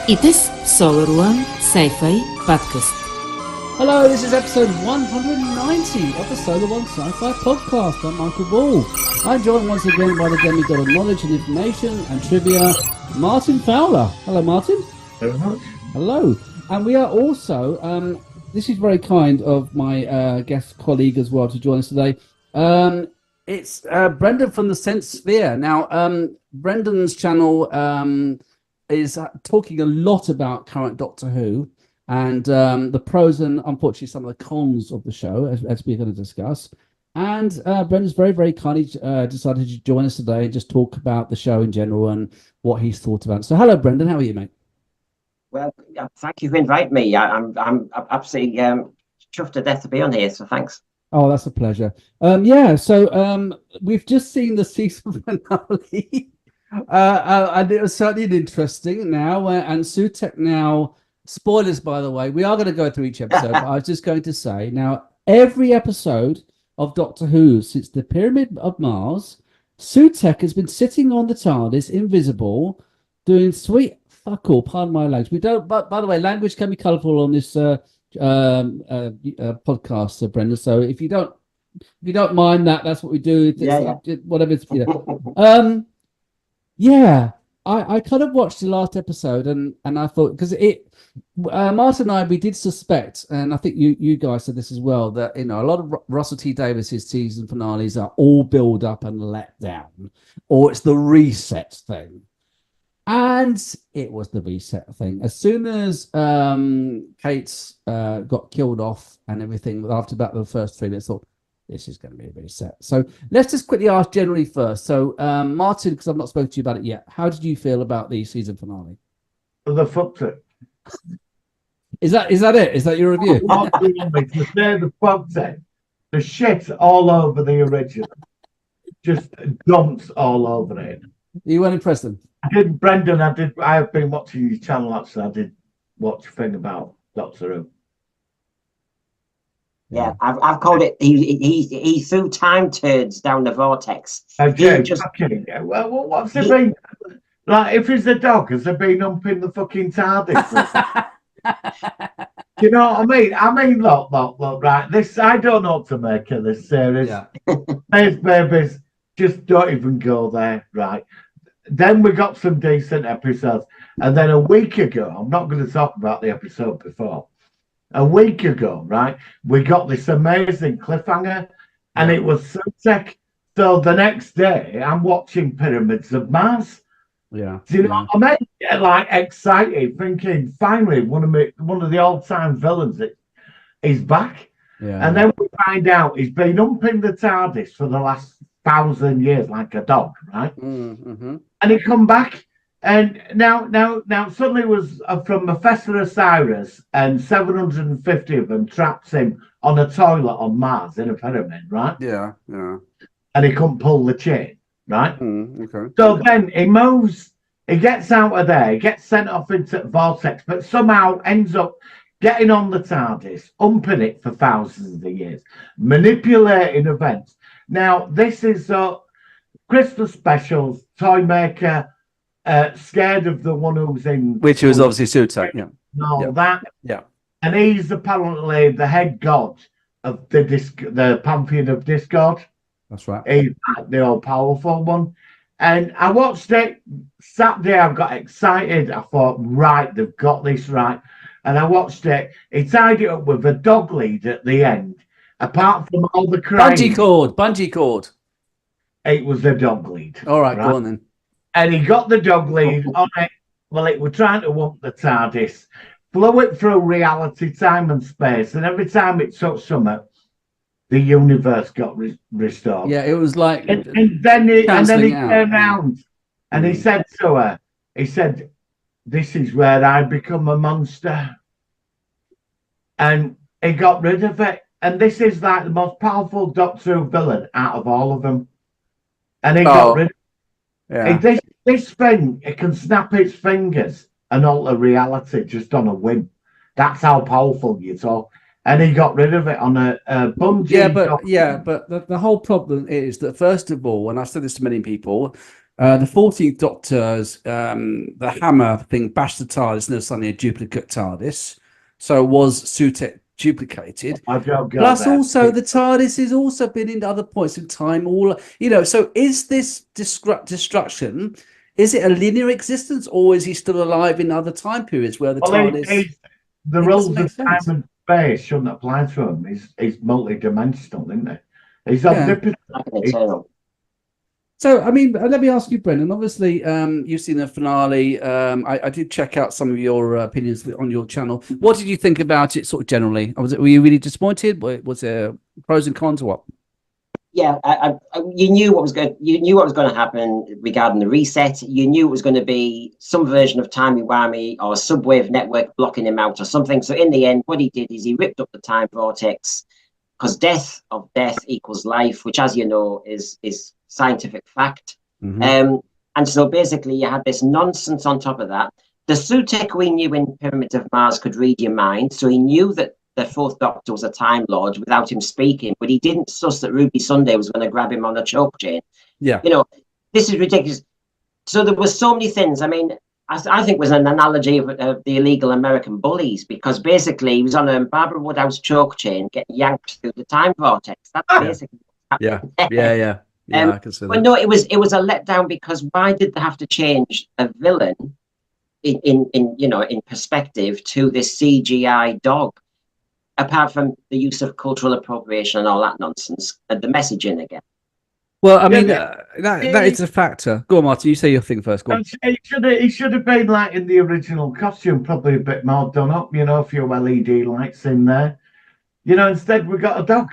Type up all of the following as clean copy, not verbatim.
Ites Solar One Sci-Fi Podcast. Hello, this is episode 190 of the Solar One Sci-Fi Podcast. I'm Michael Ball. I'm joined once again by the demigod of knowledge and information and trivia, Martin Fowler. Hello, Martin. Very much. Hello. And we are also, this is very kind of my guest colleague as well to join us today. It's Brendan from the Sense Sphere. Now, Brendan's channel is talking a lot about current Doctor Who and the pros and unfortunately some of the cons of the show, as we're going to discuss. And Brendan's very, very kindly decided to join us today and just talk about the show in general and what he's thought about it. So, hello, Brendan. How are you, mate? Well, thank you for inviting me. I'm absolutely chuffed to death to be on here. So thanks. Oh, that's a pleasure. So we've just seen the season finale. And it was certainly interesting now. And Sutek now, spoilers, by the way, we are going to go through each episode. But I was just going to say now, every episode of Doctor Who since the Pyramid of Mars, Sutek has been sitting on the TARDIS, invisible, doing sweet fuck all. Pardon my language. We don't. But by the way, language can be colourful on this podcast, Brendan. So if you don't mind that, that's what we do. Whatever. It's, I kind of watched the last episode and I thought, because Martin and I, we did suspect, and I think you guys said this as well, that a lot of Russell T Davis's season finales are all build up and let down, or it's the reset thing. And it was the reset thing. As soon as Kate's got killed off and everything, after about the first 3 minutes, I thought, this is going to be a reset. So let's just quickly ask generally first. So Martin, because I've not spoken to you about it yet, how did you feel about the season finale? The fucked it. Is that it? Is that your review? The fucked it. The shit all over the original. Just dumps all over it. You weren't impressed then? Brendan, I have been watching your channel actually. I did watch a thing about Doctor Who. Yeah, I've called it. He threw time turds down the vortex. Okay, well, what's the been like? If he's a dog, has there been humping the fucking TARDIS? Do you know what I mean? I mean, look, right. This I don't know what to make of this series. Yeah. Space babies, just don't even go there, right? Then we got some decent episodes, and then a week ago, I'm not going to talk about the episode before. A week ago, right, we got this amazing cliffhanger, and it was Sutek. So the next day, I'm watching Pyramids of Mars. Yeah. Do you know what I mean? Get, like, excited, thinking finally one of the all-time villains is back. Yeah. And then we find out he's been humping the TARDIS for the last 1,000 years like a dog, right? Mm-hmm. And he come back. And now suddenly it was from Professor Osiris, and 750 of them trapped him on a toilet on Mars in a pyramid, right? Yeah. And he couldn't pull the chain, right? Okay. So then he moves, he gets out of there, he gets sent off into the vortex, but somehow ends up getting on the TARDIS, humping it for thousands of years, manipulating events. Now, this is Christmas specials, Toy Maker, scared of the one who's in, which was obviously Sutek, that. And he's apparently the head god of the pantheon of Discord. That's right. He's the all-powerful one. And I watched it Saturday. I got excited. I thought, right, they've got this right. And I watched it. He tied it up with a dog lead at the end. Apart from all the crying, bungee cord. It was the dog lead. All right, go on then. And he got the dog lead on it. Well, it was trying to want the TARDIS, flew it through reality, time and space, and every time it took something, the universe got restored. Yeah, it was like, and then he turned around and he said to her, he said, "This is where I become a monster," and he got rid of it. And this is like the most powerful Doctor Who villain out of all of them, and he got rid of it. Yeah. This thing, it can snap its fingers and alter reality just on a whim. That's how powerful you talk. And he got rid of it on a bungee. But the whole problem is that, first of all, and I've said this to many people, The 14th Doctor's the hammer thing bashed the TARDIS, and there's suddenly a duplicate TARDIS. So was Sutek duplicated? I don't go Plus, there. also the TARDIS has also been in other points in time. All so is this destruction? Is it a linear existence, or is he still alive in other time periods where the TARDIS? The rules of time and space shouldn't apply to him. He's multi-dimensional, isn't he? He's omnipotent. So, I mean, let me ask you, Brendan. Obviously, you've seen the finale. I did check out some of your opinions on your channel. What did you think about it, sort of generally? Were you really disappointed? Was there pros and cons, or what? Yeah, you knew what was going. You knew what was going to happen regarding the reset. You knew it was going to be some version of timey-wimey or a subwave network blocking him out or something. So in the end, what he did is he ripped up the time vortex, because death equals life, which, as you know, is scientific fact. And so basically, you had this nonsense on top of that. The Sutek we knew in Pyramids of Mars could read your mind, so he knew that the Fourth Doctor was a Time Lord without him speaking, but he didn't suss that Ruby Sunday was going to grab him on a choke chain. Yeah. This is ridiculous. So there were so many things. I mean, I think it was an analogy of the illegal American bullies, because basically he was on a Barbara Woodhouse choke chain getting yanked through the time vortex. That's basically Yeah, I can see that. But no, it was a letdown, because why did they have to change a villain in perspective to this CGI dog? Apart from the use of cultural appropriation and all that nonsense, and the messaging again. Well, I mean, that is a factor. Go on, Martin. You say your thing first. Go on. He should have been like in the original costume, probably a bit more done up. A few LED lights in there. Instead we got a dog,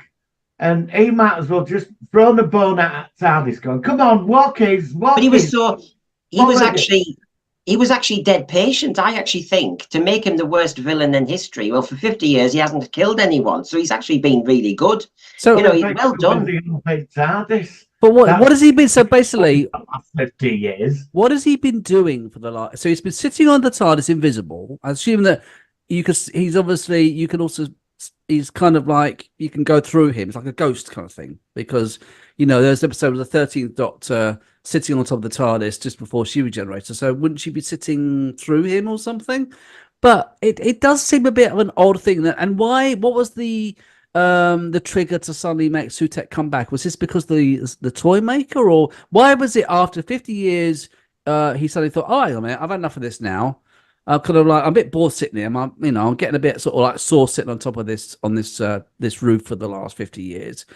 and he might as well just throw the bone at TARDIS, going, "Come on, walkies." But he was actually dead patient, I actually think, to make him the worst villain in history. Well, for 50 years, he hasn't killed anyone, so he's actually been really good. So, he's well done. But what has he been? So basically, 50 years. What has he been doing for the last? So he's been sitting on the TARDIS, invisible. I assume that he's kind of like, you can go through him. It's like a ghost kind of thing, because there's an episode of the 13th Doctor sitting on top of the TARDIS just before she regenerated. So wouldn't she be sitting through him or something? But it does seem a bit of an odd thing. And why? What was the trigger to suddenly make Sutek come back? Was this because the toy maker, or why was it after 50 years he suddenly thought, oh, hang on a minute, I've had enough of this now. I'm a bit bored sitting here. I'm getting a bit sort of like sore sitting on top of this roof for the last 50 years.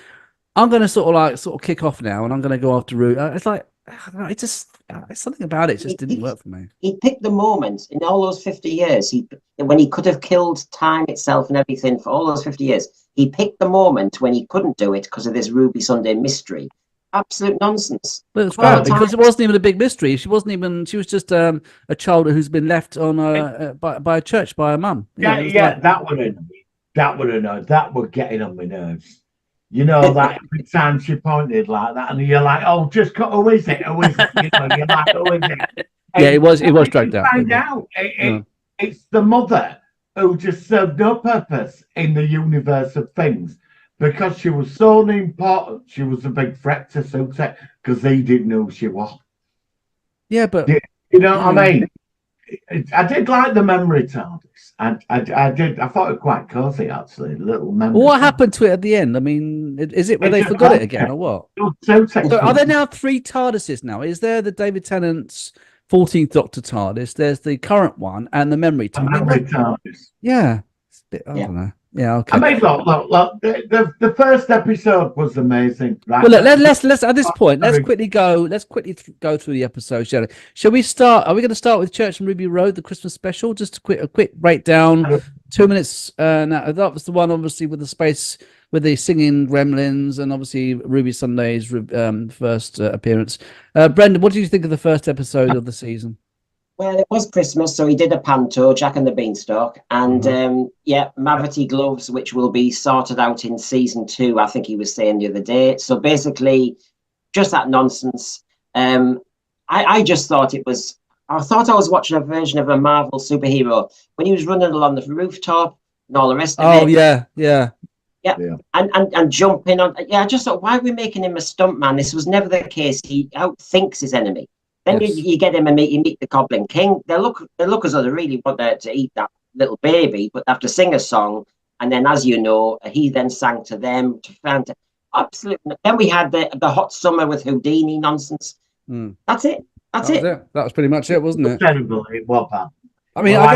I'm going to sort of kick off now, and I'm going to go after Root. It's like, I don't know, it's something about it just didn't work for me. He picked the moment in all those 50 years. When he could have killed time itself and everything for all those 50 years, he picked the moment when he couldn't do it because of this Ruby Sunday mystery. Absolute nonsense. But it's bad, because it wasn't even a big mystery. She was just a child who's been left on by a church by her mum. That would annoy. That would get in on my nerves. That every time she pointed like that, and you're like, "Oh, just cut. Who is it? Who is it?" You're like, "Who is it?" Yeah, it was dragged out. Find out it's the mother who just served no purpose in the universe of things, because she was so important. She was a big threat to Sutek because they didn't know who she was. Yeah, but you know what I mean. I did like the memory TARDIS. I did. I thought it quite cozy, actually. The little memory. What happened to it at the end? I mean, is it where they forgot it again, or what? So are there now 3 TARDISes now? Is there the David Tennant's 14th Doctor TARDIS? There's the current one and the memory TARDIS. Memory TARDIS. Yeah. I don't know. Yeah, okay. I mean, look. The first episode was amazing. Right? Well, look, let's at this point, let's quickly go through the episode, shall we? Shall we start? Are we going to start with Church and Ruby Road, the Christmas special? Just a quick breakdown. 2 minutes. Now that was the one, obviously, with the space with the singing gremlins, and obviously Ruby Sunday's first appearance. Brendan, what did you think of the first episode of the season? Well, it was Christmas, so he did a panto, Jack and the Beanstalk, and Mavity gloves, which will be sorted out in season 2. I think he was saying the other day. So basically, just that nonsense. I just thought it was. I thought I was watching a version of a Marvel superhero when he was running along the rooftop and all the rest of it. Oh yeah. And jumping on. Yeah, I just thought, why are we making him a stuntman? This was never the case. He outthinks his enemy. Then Yes. you get him and you meet the Goblin King. They look as though they really want to eat that little baby, but they have to sing a song. And then, as you know, he then sang to them to find absolutely. Then we had the hot summer with Houdini nonsense. That's it. That's it. That was pretty much it, wasn't it? Terrible. It was bad. I mean, Well,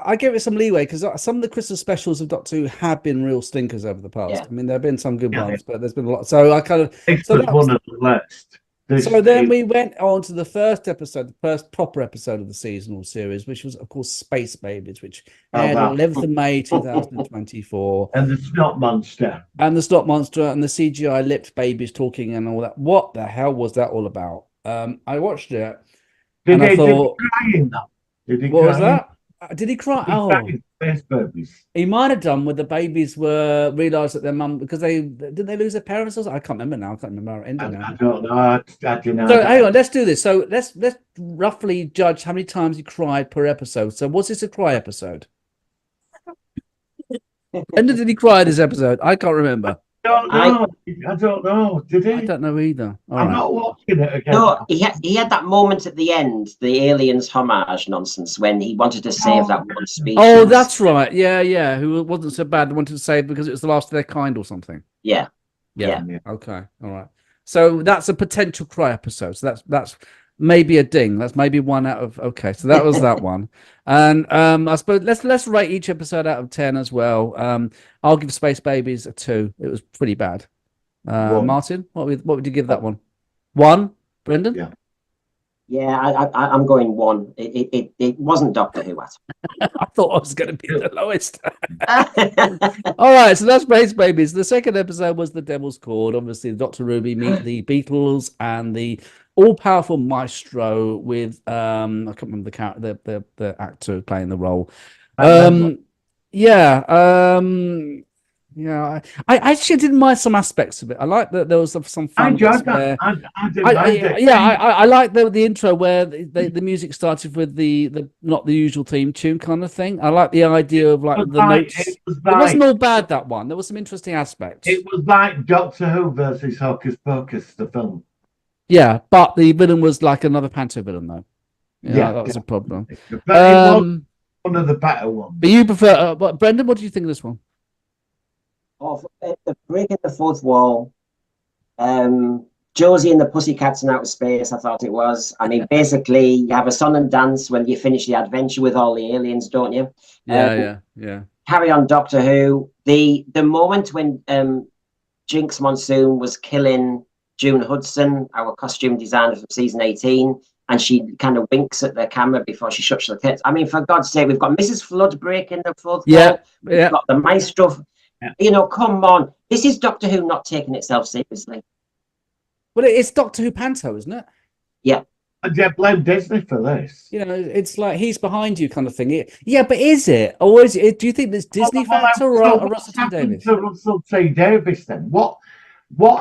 I gave it some leeway because some of the Christmas specials of Doctor Who have been real stinkers over the past. Yeah. I mean, there have been some good ones, but there's been a lot. So I kind of It's so one of the worst. So then we went on to the first episode, the first proper episode of the seasonal series, which was, of course, Space Babies, which aired 11th of May 2024. And the Snot Monster. And the Snot Monster and the CGI lipped babies talking and all that. What the hell was that all about? I watched it. Did I he thought, cry in that? What was that? Did he cry? He Space Babies. He might have done with the babies were realised that their mum, because did they lose their parents or something? I can't remember now. I can't remember our ending now. I don't know. I don't know. So hang on, let's do this. So let's roughly judge how many times he cried per episode. So was this a cry episode? When did he cry this episode? I can't remember. I don't know. Did he? I don't know either. I'm not watching it again. No, he had that moment at the end, the aliens homage nonsense, when he wanted to save that one species. Oh, that's right. Yeah. Who wasn't so bad, wanted to save because it was the last of their kind or something. Yeah. Okay. All right. So that's a potential cry episode. So that's maybe a ding. That's maybe one out of. Okay. So that was that one. And I suppose let's rate each episode out of 10 as well. I'll give Space Babies a 2. It was pretty bad. Martin, what would you give that one? 1, Brendan? Yeah, I'm going 1. It wasn't Doctor Who at I thought I was going to be the lowest. All right, so that's Space Babies. The second episode was The Devil's Chord. Obviously, Dr. Ruby meet the Beatles and the all-powerful maestro with I can't remember the actor playing the role. I actually didn't mind some aspects of it. I like that there was some fun. I enjoyed that. I like the intro where the music started with the not the usual theme tune kind of thing. I like the idea of like the notes. It wasn't all bad, that one. There was some interesting aspects. It was like Doctor Who versus Hocus Pocus, the film. Yeah, but the villain was like another panto villain, though. Yeah, that was a problem. But it was one of the better ones. But you prefer, Brendan? What do you think of this one? The breaking the fourth wall, Josie and the Pussycats in outer space. I thought it was. I mean, basically, you have a song and dance when you finish the adventure with all the aliens, don't you? Yeah. Carry on, Doctor Who. The moment when Jinx Monsoon was killing June Hudson, our costume designer from season 18, and she kind of winks at the camera before she shuts the curtains. I mean, for God's sake, we've got Mrs. Flood breaking the fourth wall. We've got the maestro. You know, come on. This is Doctor Who not taking itself seriously. Well, it's Doctor Who panto, isn't it? Yeah. And they blame Disney for this. You know, it's like he's behind you kind of thing. Yeah, but is it? Or is it? Do you think there's Disney factor or Russell T Davies? To Russell T Davies then? What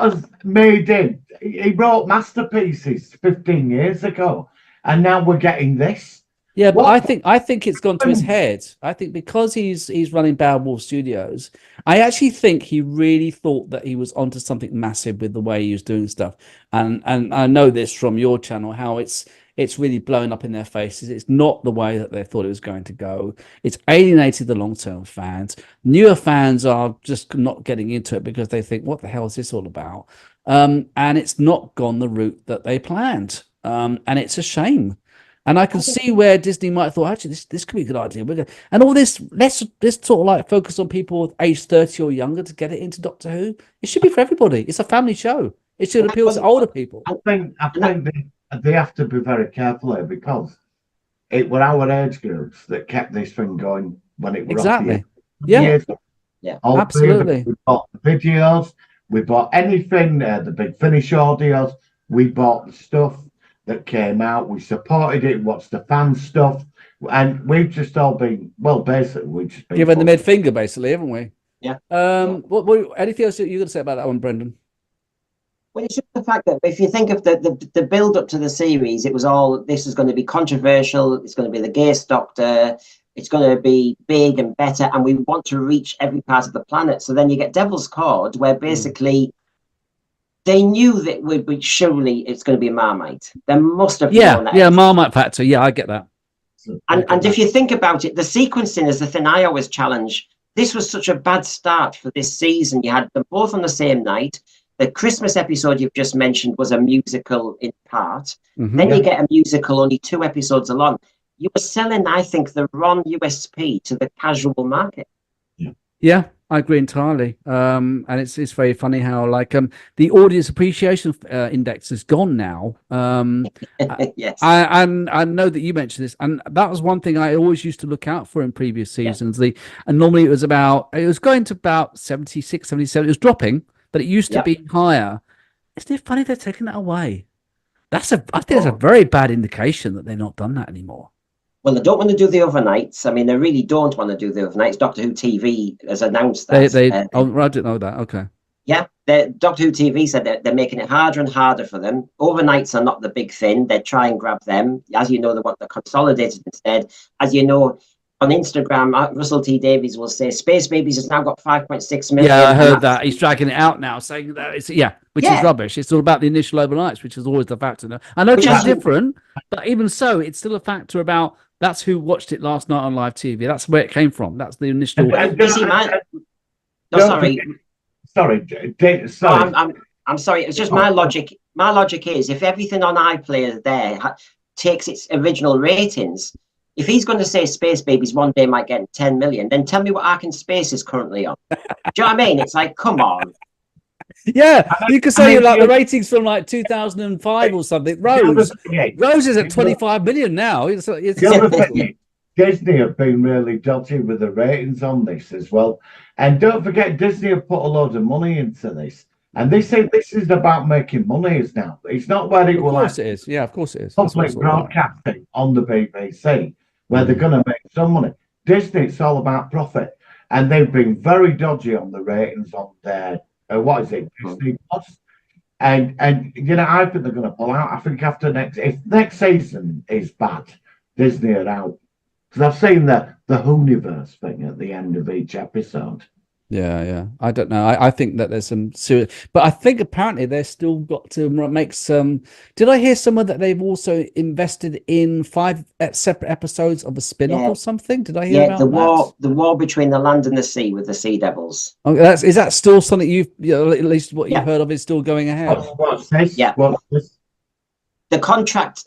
has made him? He wrote masterpieces 15 years ago, and now we're getting this. Yeah, but I think it's gone to his head. I think because he's running Bad Wolf Studios, I actually think he really thought that he was onto something massive with the way he was doing stuff. And I know this from your channel, how it's really blown up in their faces. It's not the way that they thought it was going to go. It's alienated the long-term fans. Newer fans are just not getting into it because they think, what the hell is this all about? And it's not gone the route that they planned. And it's a shame. And I can see where Disney might have thought, actually, this could be a good idea. And all this, let's sort of like focus on people age 30 or younger to get it into Doctor Who. It should be for everybody. It's a family show. It should appeal to older people. I think they have to be very careful here because it were our age groups that kept this thing going when it was exactly. Yeah, absolutely. We bought the videos, we bought anything, the Big Finish audios, we bought the stuff that came out, we supported it, watched the fan stuff, and we've just all been, well, basically, we've just been given the mid finger, basically, haven't we? Yeah. What anything else you're going to say about that one, Brendan? Well, it's just the fact that if you think of the build up to the series, it was all, this is going to be controversial, it's going to be the gayest Doctor, it's going to be big and better, and we want to reach every part of the planet. So then you get Devil's Chord, where basically they knew that would surely it's going to be Marmite. They must have Yeah, known that. yeah, Marmite factor. Yeah, I get that. And if you think about it, the sequencing is the thing I always challenge. This was such a bad start for this season. You had them both on the same night. The Christmas episode you've just mentioned was a musical in part. Then you get a musical only 2 episodes along. You were selling, I think, the wrong USP to the casual market. Yeah, I agree entirely. And it's very funny how the audience appreciation index is gone now. Yes. I know that you mentioned this, and that was one thing I always used to look out for in previous seasons. And normally it was going to about 76, 77. It was dropping, but it used to be higher. Isn't it funny they're taking that away? I think that's a very bad indication that they've not done that anymore. Well, they don't want to do the overnights. I mean, they really don't want to do the overnights. Doctor Who TV has announced that. I didn't know that. Okay. Yeah, Doctor Who TV said that they're making it harder and harder for them. Overnights are not the big thing. They try and grab them. As you know, they want the consolidated instead. As you know, on Instagram, Russell T Davies will say Space Babies has now got 5.6 million. Yeah, I heard that. He's dragging it out now, saying that which is rubbish. It's all about the initial overnights, which is always the factor. I know it's different, but even so, it's still a factor about that's who watched it last night on live TV. That's where it came from. That's the initial. Sorry. I'm sorry. It's just my logic. My logic is if everything on iPlayer there takes its original ratings, if he's going to say Space Babies one day might get 10 million, then tell me what Ark in Space is currently on. Do you know what I mean? It's like, come on. Yeah, you could say the ratings from 2005 or something. Rose is at 25 million now. Disney have been really dodgy with the ratings on this as well. And don't forget, Disney have put a load of money into this. And they say this is about making money now. It's not where it will. Of course it is. Yeah, of course it is. Public broadcasting on the BBC, where they're going to make some money. Disney, it's all about profit. And they've been very dodgy on the ratings on their, what is it, Disney Plus. And I think they're going to pull out. I think if next season is bad, Disney are out. Because I've seen the Hooniverse thing at the end of each episode. Yeah. I don't know. I think that there's some serious, but I think apparently they've still got to make some. Did I hear somewhere that they've also invested in 5 separate episodes of a spin-off or something? Did I hear about that? The war between the land and the sea with the Sea Devils. Oh, is that still something at least what you've heard of is still going ahead? What's this? Yeah. What's this? The contract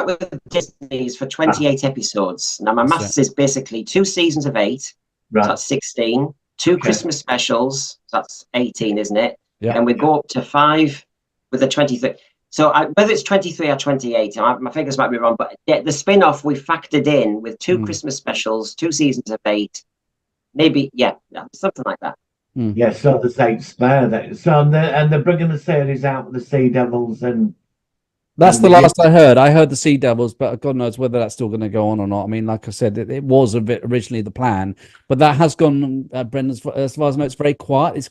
with Disney is for 28 episodes. Now my maths is basically 2 seasons of 8. Right. So that's 16. 2 Christmas specials, so that's 18, isn't it? Yeah. And we go up to 5 with the 23. So whether it's 23 or 28, my figures might be wrong, but the spin-off we factored in with 2 Christmas specials, 2 seasons of 8, maybe, something like that. Yeah, so there's 8 spare there. So they're bringing the series out with the Sea Devils and. That's the last I heard. I heard the Sea Devils, but God knows whether that's still going to go on or not. I mean, like I said, it was a bit originally the plan, but that has gone, Brendan, as far as I know, it's very quiet. It's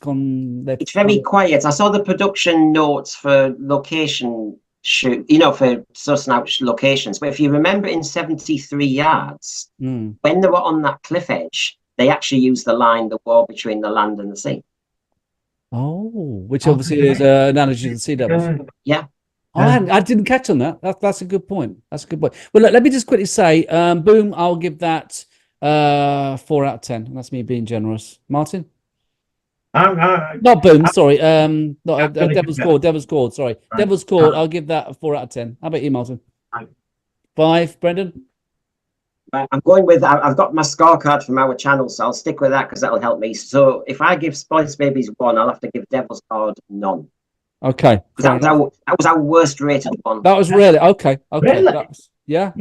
very quiet. I saw the production notes for location shoot, for sussing out locations. But if you remember in 73 Yards, when they were on that cliff edge, they actually used the line, the war between the land and the sea. Oh, which obviously is an analogy to the Sea Devils. Yeah. I didn't catch on that. That's a good point. Well, look, let me just quickly say, Boom, I'll give that 4 out of 10. That's me being generous. Martin? Not Boom, sorry. Not Devil's Cord, sorry. Devil's Cord, I'll give that a 4 out of 10. How about you, Martin? 5, Brendan? I'm going with, I've got my scorecard from our channel, so I'll stick with that because that'll help me. So if I give Space Babies 1, I'll have to give Devil's Cord none. Okay. That was our worst rated one. That was really okay. Really? Yeah.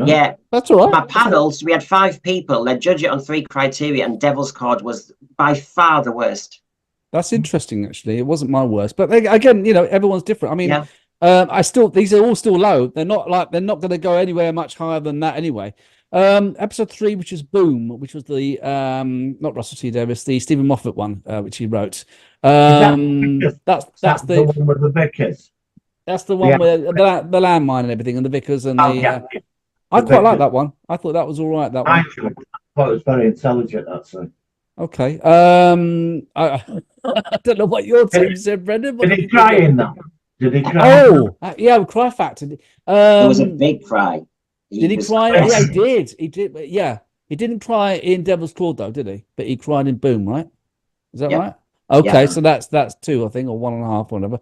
That's all right. My panels, we had 5 people. They judge it on 3 criteria, and Devil's Cord was by far the worst. That's interesting. Actually, it wasn't my worst, but again, everyone's different. I mean, these are all still low. They're not going to go anywhere much higher than that anyway. Episode 3, which is Boom, which was the not Russell T Davies, the Stephen Moffat one, which he wrote. That's the one with the Vickers. That's the one with the landmine and everything, and the Vickers and I quite like that one. I thought that was all right. That one. I thought it was very intelligent. Actually. Okay. I don't know what your team said, Brendan. Did he cry in that? Did he cry? Oh, yeah, Cry Factor. It was a Um, big cry. did he was cry? crazy. Yeah, he did. He did. But yeah, he didn't cry in Devil's Claw though, did he? But he cried in Boom, right? Is that Yeah. right? Okay, Yeah. so that's two, I think, or 1.5, or whatever.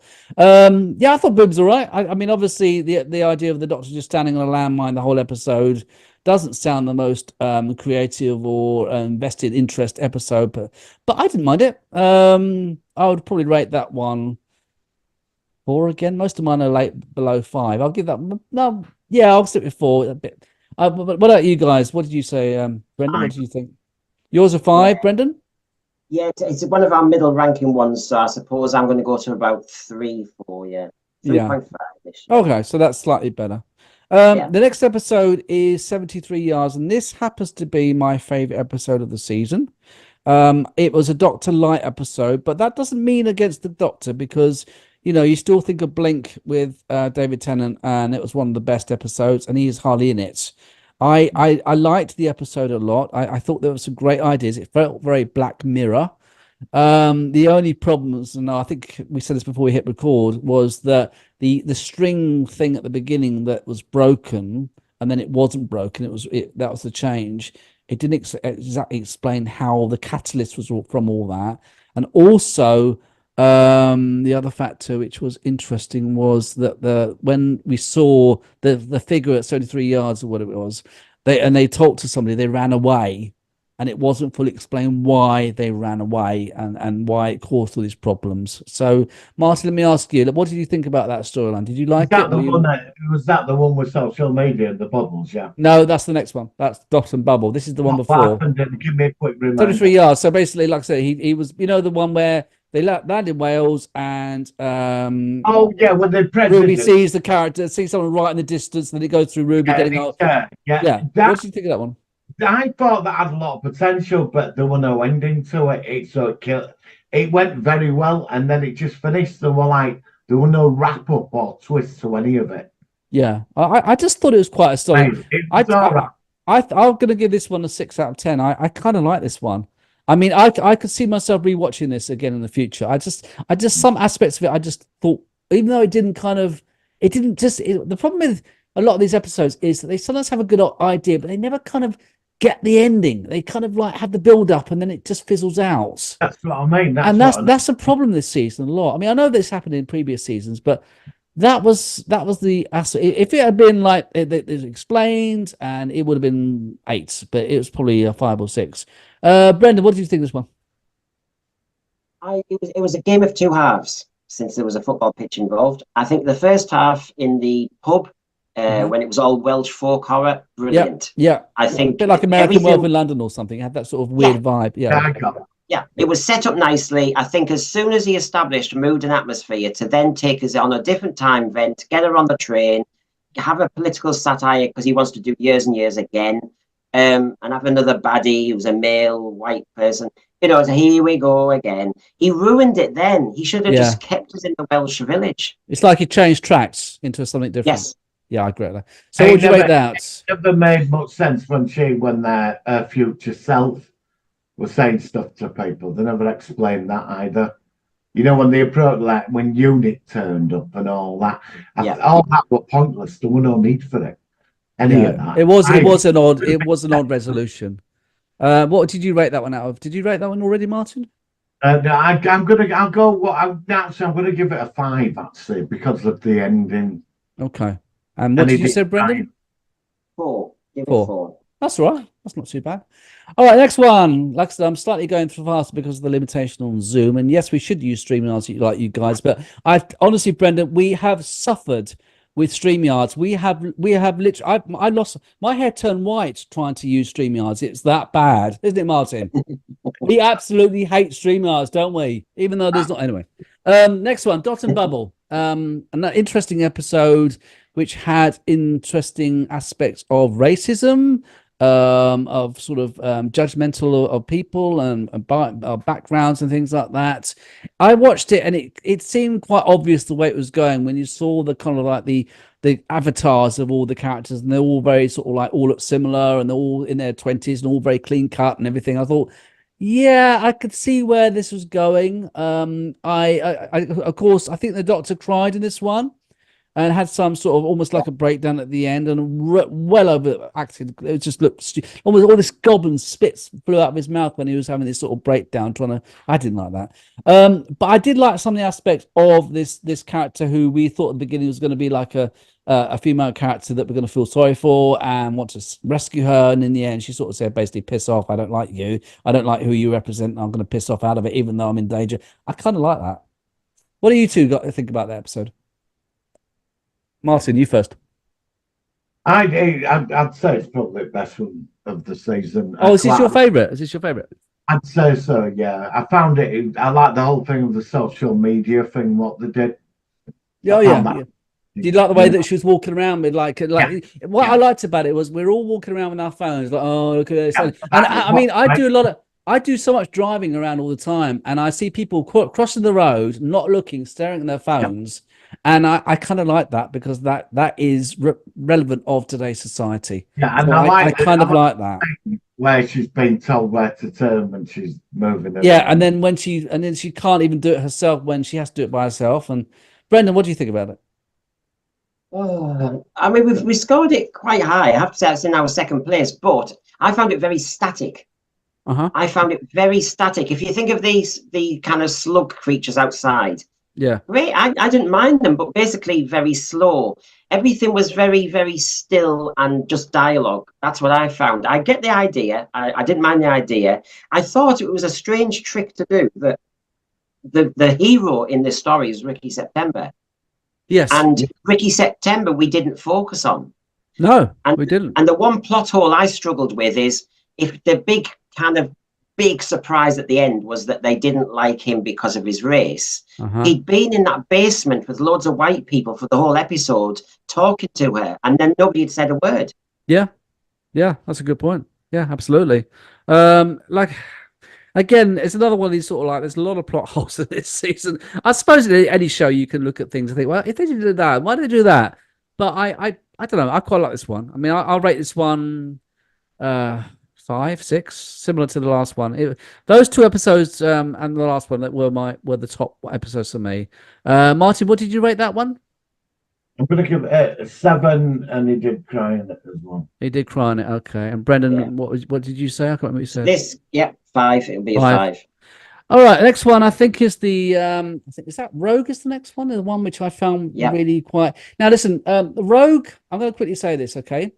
Yeah, I thought Boom's all right. I mean, obviously, the idea of the Doctor just standing on a landmine the whole episode doesn't sound the most creative or vested interest episode, but I didn't mind it. I would probably rate that one 4 again. Most of mine are below 5. I'll give that no. Yeah, I'll stick with 4 a bit. But what about you guys? What did you say, Brendan? What did you think? Yours are 5, Brendan? Yeah, it's one of our middle ranking ones, so I suppose I'm going to go to about 3, 4, yeah. 3.5-ish. Yeah. Okay, so that's slightly better. Yeah. The next episode is 73 Yards, and this happens to be my favorite episode of the season. It was a Doctor Light episode, but that doesn't mean against the Doctor, because you still think of Blink with David Tennant, and it was one of the best episodes, and he is hardly in it. I liked the episode a lot. I thought there were some great ideas. It felt very Black Mirror. The only problems, and I think we said this before we hit record, was that the string thing at the beginning that was broken, and then it wasn't broken. That was the change. It didn't exactly explain how the catalyst was from all that, and also the other factor which was interesting was that when we saw the figure at 73 yards or what it was, they talked to somebody, they ran away. And it wasn't fully explained why they ran away and why it caused all these problems. So, Martin, let me ask you, what did you think about that storyline? Did you like it? Was that the one with social media and the bubbles? Yeah. No, that's the next one. That's Dot and Bubble. This is the one before. What happened? Give me a quick reminder. 33 yards. So basically, like I said, he was, the one where they landed in Wales and oh yeah, when the president Ruby sees someone right in the distance, and then it goes through Ruby getting out. Yeah. What did you think of that one? I thought that had a lot of potential, but there was no ending to it. It went very well, and then it just finished. There were no wrap up or twist to any of it. Yeah, I just thought it was quite a solid. I'm going to give this one a 6 out of 10. I kind of like this one. I mean, I could see myself rewatching this again in the future. I just some aspects of it, I just thought, even though the problem with a lot of these episodes is that they sometimes have a good idea, but they never kind of get the ending. They kind of like have the build up and then it just fizzles out. That's what I mean. That's a problem this season a lot. I mean, I know this happened in previous seasons, but that was the aspect. If it had been like it explained, and it would have been 8, but it was probably a 5 or 6. Brendan, what did you think of this one? It was a game of two halves, since there was a football pitch involved. I think the first half in the pub, when it was all Welsh folk horror, brilliant. Yeah. I think a bit like American Werewolf in London or something. It had that sort of weird vibe. Yeah, it was set up nicely. I think as soon as he established mood and atmosphere to then take us on a different time vent, get her on the train, have a political satire because he wants to do Years and Years again, and have another baddie who's a male white person. So here we go again. He ruined it then. He should have just kept us in the Welsh village. It's like he changed tracks into something different. Yes. Yeah, I agree with that. So would you rate that? It never made much sense when their future self was saying stuff to people. They never explained that either. When they approached, like when Unit turned up and all that. All that were pointless. There was no need for it. Any of that. It was an odd resolution. What did you rate that one out of? Did you rate that one already, Martin? No, I'm gonna give it a 5 actually because of the ending. Okay. And what did you say, Brendan? 4. Give it 4. That's all right. That's not too bad. All right, next one. Like I said, I'm slightly going too fast because of the limitation on Zoom. And yes, we should use StreamYards like you guys, but honestly, Brendan, we have suffered with StreamYards. We have literally. I lost my hair, turned white trying to use StreamYards. It's that bad, isn't it, Martin? We absolutely hate StreamYards, don't we? Even though there's not anyway. Next one, Dot and Bubble. An interesting episode which had interesting aspects of racism, of sort of judgmental of people and backgrounds and things like that. I watched it and it seemed quite obvious the way it was going when you saw the kind of like the avatars of all the characters, and they're all very sort of like all look similar and they're all in their 20s and all very clean cut and everything. I thought, Yeah, I could see where this was going. Of course, I think the Doctor cried in this one and had some sort of almost like a breakdown at the end, and well overacted. It just looked almost all this goblin spits flew out of his mouth when he was having this sort of breakdown. I didn't like that. But I did like some of the aspects of this character who we thought at the beginning was going to be like a female character that we're going to feel sorry for and want to rescue her. And in the end, she sort of said, basically, piss off. I don't like you. I don't like who you represent. I'm going to piss off out of it, even though I'm in danger. I kind of like that. What do you two got to think about that episode? Martin, you first. I'd say it's probably the best one of the season. Oh, is this your favourite? Is this your favourite? I'd say so, yeah. I found it. I like the whole thing of the social media thing, what they did. Oh, yeah. Did you like the way that she was walking around with what I liked about it was we're all walking around with our phones, like, oh, look at this. And I mean, I do so much driving around all the time, and I see people crossing the road, not looking, staring at their phones. And I kind of like that because that is relevant of today's society. Yeah, and so I kind of like that. Where she's been told where to turn when she's moving. Yeah, and then she can't even do it herself when she has to do it by herself. And Brendan, what do you think about it? I mean, we scored it quite high. I have to say it's in our second place, but I found it very static. I found it very static. If you think of the kind of slug creatures outside, yeah, I didn't mind them, but basically very slow. Everything was very, very still and just dialogue. That's what I found. I get the idea. I didn't mind the idea. I thought it was a strange trick to do that the hero in this story is Ricky September. Yes. And Ricky September we didn't focus on. No, we didn't. And the one plot hole I struggled with is if the big surprise at the end was that they didn't like him because of his race. He'd been in that basement with loads of white people for the whole episode talking to her, and then nobody had said a word. Yeah, that's a good point. Yeah, absolutely. Again, it's another one of these sort of there's a lot of plot holes in this season. I suppose in any show you can look at things and think, well, if they didn't do that, why did they do that? But I don't know. I quite like this one. I mean, I'll rate this one 5, 6, similar to the last one. Those two episodes and the last one that were the top episodes for me. Martin, what did you rate that one? I'm going to give it a 7, and he did cry in it as well. He did cry in it, okay. And Brendan, what did you say? I can't remember what you said. This, 5. It'll be a 5. All right, next one I think is the is that Rogue is the next one, the one which I found really quite. Now listen, Rogue. I'm going to quickly say this, okay?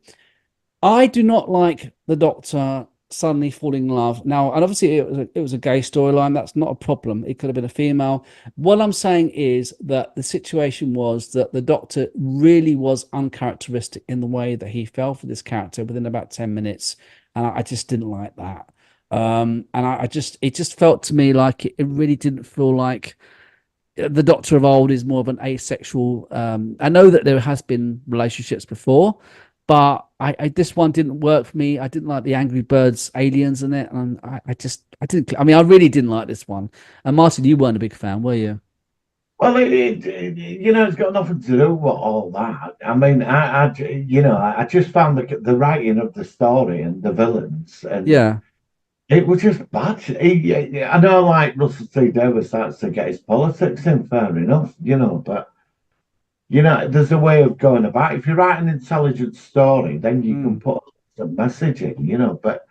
I do not like the Doctor suddenly falling in love. Now, and obviously it was a gay storyline. That's not a problem. It could have been a female. What I'm saying is that the situation was that the Doctor really was uncharacteristic in the way that he fell for this character within about 10 minutes. And I just didn't like that. And it just felt to me like it really didn't feel like the Doctor of old is more of an asexual. I know that there has been relationships before, but this one didn't work for me. I didn't like the Angry Birds aliens in it, and I didn't. I mean, I really didn't like this one. And Martin, you weren't a big fan, were you? Well, it's got nothing to do with all that. I mean, I just found the writing of the story and the villains, and it was just bad. I know, like Russell T Davies starts to get his politics in, fair enough, but. There's a way of going about it. If you write an intelligent story, then you can put some message in, but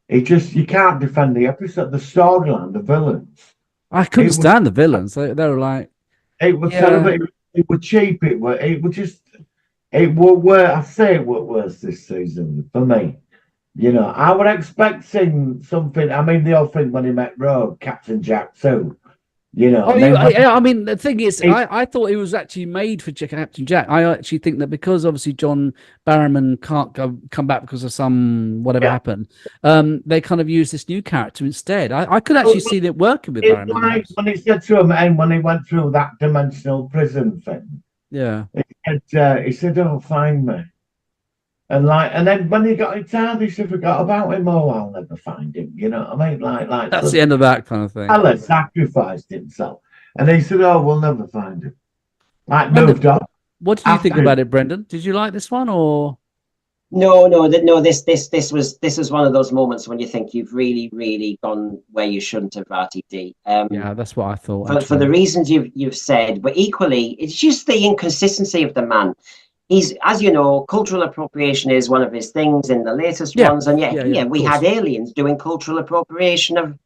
you can't defend the episode, the storyline, the villains. I couldn't stand the villains. They were like... It was terrible. It was cheap. It was I say it was worse this season for me. I was expecting something. I mean, the old thing when he met Rogue, Captain Jack too. I mean, the thing is, I thought it was actually made for Captain Jack. I actually think that because obviously John Barrowman can't come back because of some whatever happened, they kind of used this new character instead. I could actually see it working with Barrowman. Like when he said to him, and when he went through that dimensional prison thing, he said, "Oh, find me." And then when he got into town, he forgot about him. Oh, I'll never find him. You know what I mean? Like that's the end of that kind of thing. Allah sacrificed himself, and he said, "Oh, we'll never find him." Moved on. What did you think about it, Brendan? Did you like this one, or? This was one of those moments when you think you've really gone where you shouldn't have, RTD. Yeah, that's what I thought. For the reasons you've said, but equally, it's just the inconsistency of the man. He's, as you know, cultural appropriation is one of his things in the latest ones, and yet here we had aliens doing cultural appropriation of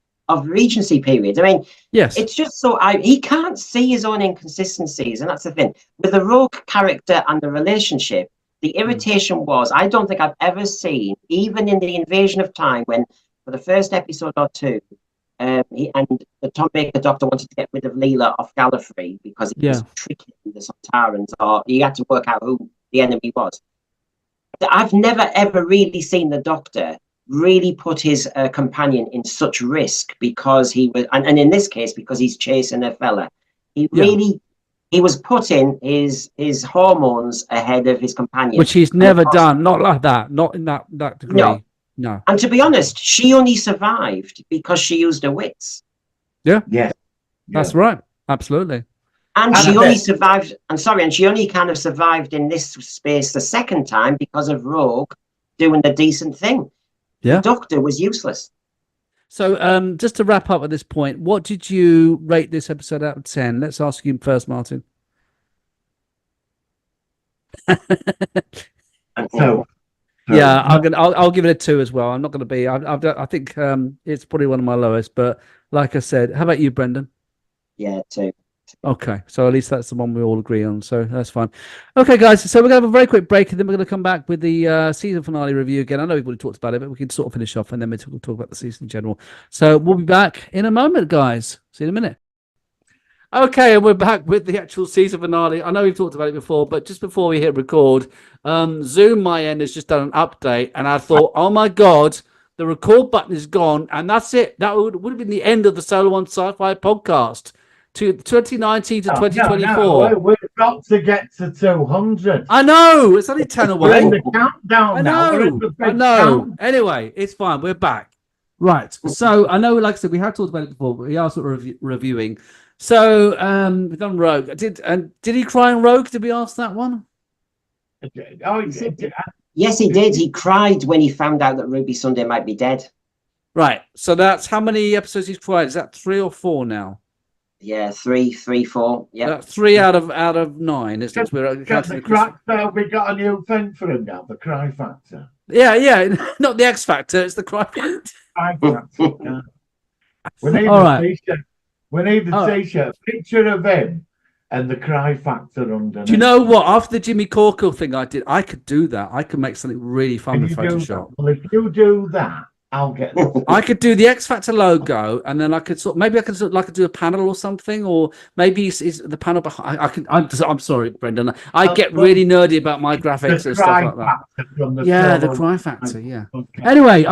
Regency periods. I mean, yes, it's just so he can't see his own inconsistencies, and that's the thing with the rogue character and the relationship. The irritation was, I don't think I've ever seen, even in the Invasion of Time, when for the first episode or two, the Tom Baker Doctor wanted to get rid of Leela off Gallifrey because he was tricking the Sontarans, or he had to work out who the enemy was. I've never ever really seen the Doctor really put his companion in such risk because he was, and in this case because he's chasing a fella. He was putting his hormones ahead of his companion, which he's never done. Not like that. Not in that degree. No. And to be honest, she only survived because she used her wits. Yeah. That's right. Absolutely. And she only survived. And she only kind of survived in this space the second time because of Rogue doing a decent thing. Yeah. The Doctor was useless. So, just to wrap up at this point, what did you rate this episode out of 10? Let's ask you first, Martin. Yeah, I'll give it a 2 as well. I'm not going to be. I think it's probably one of my lowest. But like I said, how about you, Brendan? Yeah, 2. Okay, so at least that's the one we all agree on, so that's fine. Okay, guys, so we're going to have a very quick break, and then we're going to come back with the season finale review again. I know we've already talked about it, but we can sort of finish off, and then we'll talk about the season in general. So we'll be back in a moment, guys. See you in a minute. Okay, and we're back with the actual season finale. I know we've talked about it before, but just before we hit record, Zoom, my end, has just done an update, and I thought, oh my God, the record button is gone, and that's it. That would have been the end of the Solar One Sci-Fi podcast. To 2019 to 2024. No, we've got to get to 200. I know. It's only 10 away. We're in the countdown now. I know. Anyway, it's fine. We're back. Right. So I know, like I said, we have talked about it before, but we are sort of reviewing. So we've done Rogue. Did he cry in Rogue? Did we ask that one? Yes, he did. He cried when he found out that Ruby Sunday might be dead. Right. So that's how many episodes he's cried? Is that 3 or 4 now? Yeah, 3, 4. Yeah, 3 out of 9. Isn't it? We got a new thing for him now, the Cry Factor. Yeah, not the X Factor. It's the Cry Factor. Yeah. We need a T-shirt. We need a T-shirt, picture of him and the Cry Factor underneath. Do you know what? After the Jimmy Corkle thing I did, I could do that. I could make something really fun with Photoshop. Well, if you do that, I'll get this. I could do the X Factor logo, and then I could do a panel or something, or maybe it's the panel behind. I'm sorry, Brendan. I get really nerdy about my graphics and stuff like that. The Cry Factor. Yeah. Okay. Anyway,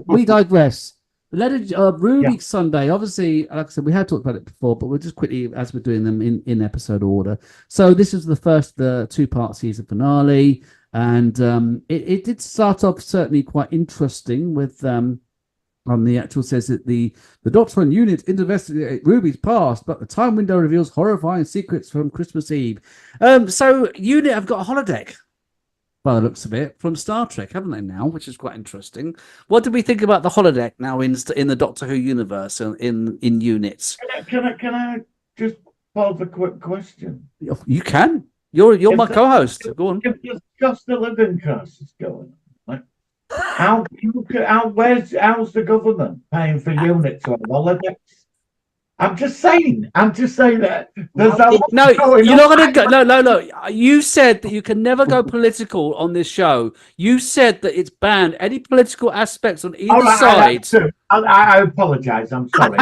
we digress. Ruby Sunday. Obviously, like I said, we had talked about it before, but we'll just quickly, as we're doing them in episode order. So this is the first 2-part season finale. And it did start off certainly quite interesting with on the actual says that the Doctor and Unit investigate Ruby's past, but the time window reveals horrifying secrets from Christmas Eve. So Unit have got a holodeck by the looks of it from Star Trek, haven't they now? Which is quite interesting. What do we think about the holodeck now in the Doctor Who universe in units? Can I just pose a quick question? You can. You're my co-host. Go on. If cost of living crisis going on, how's the government paying for units on holidays? I'm just saying that there's you're not going to go. No. You said that you can never go political on this show. You said that it's banned any political aspects on either side. I apologize. I'm sorry.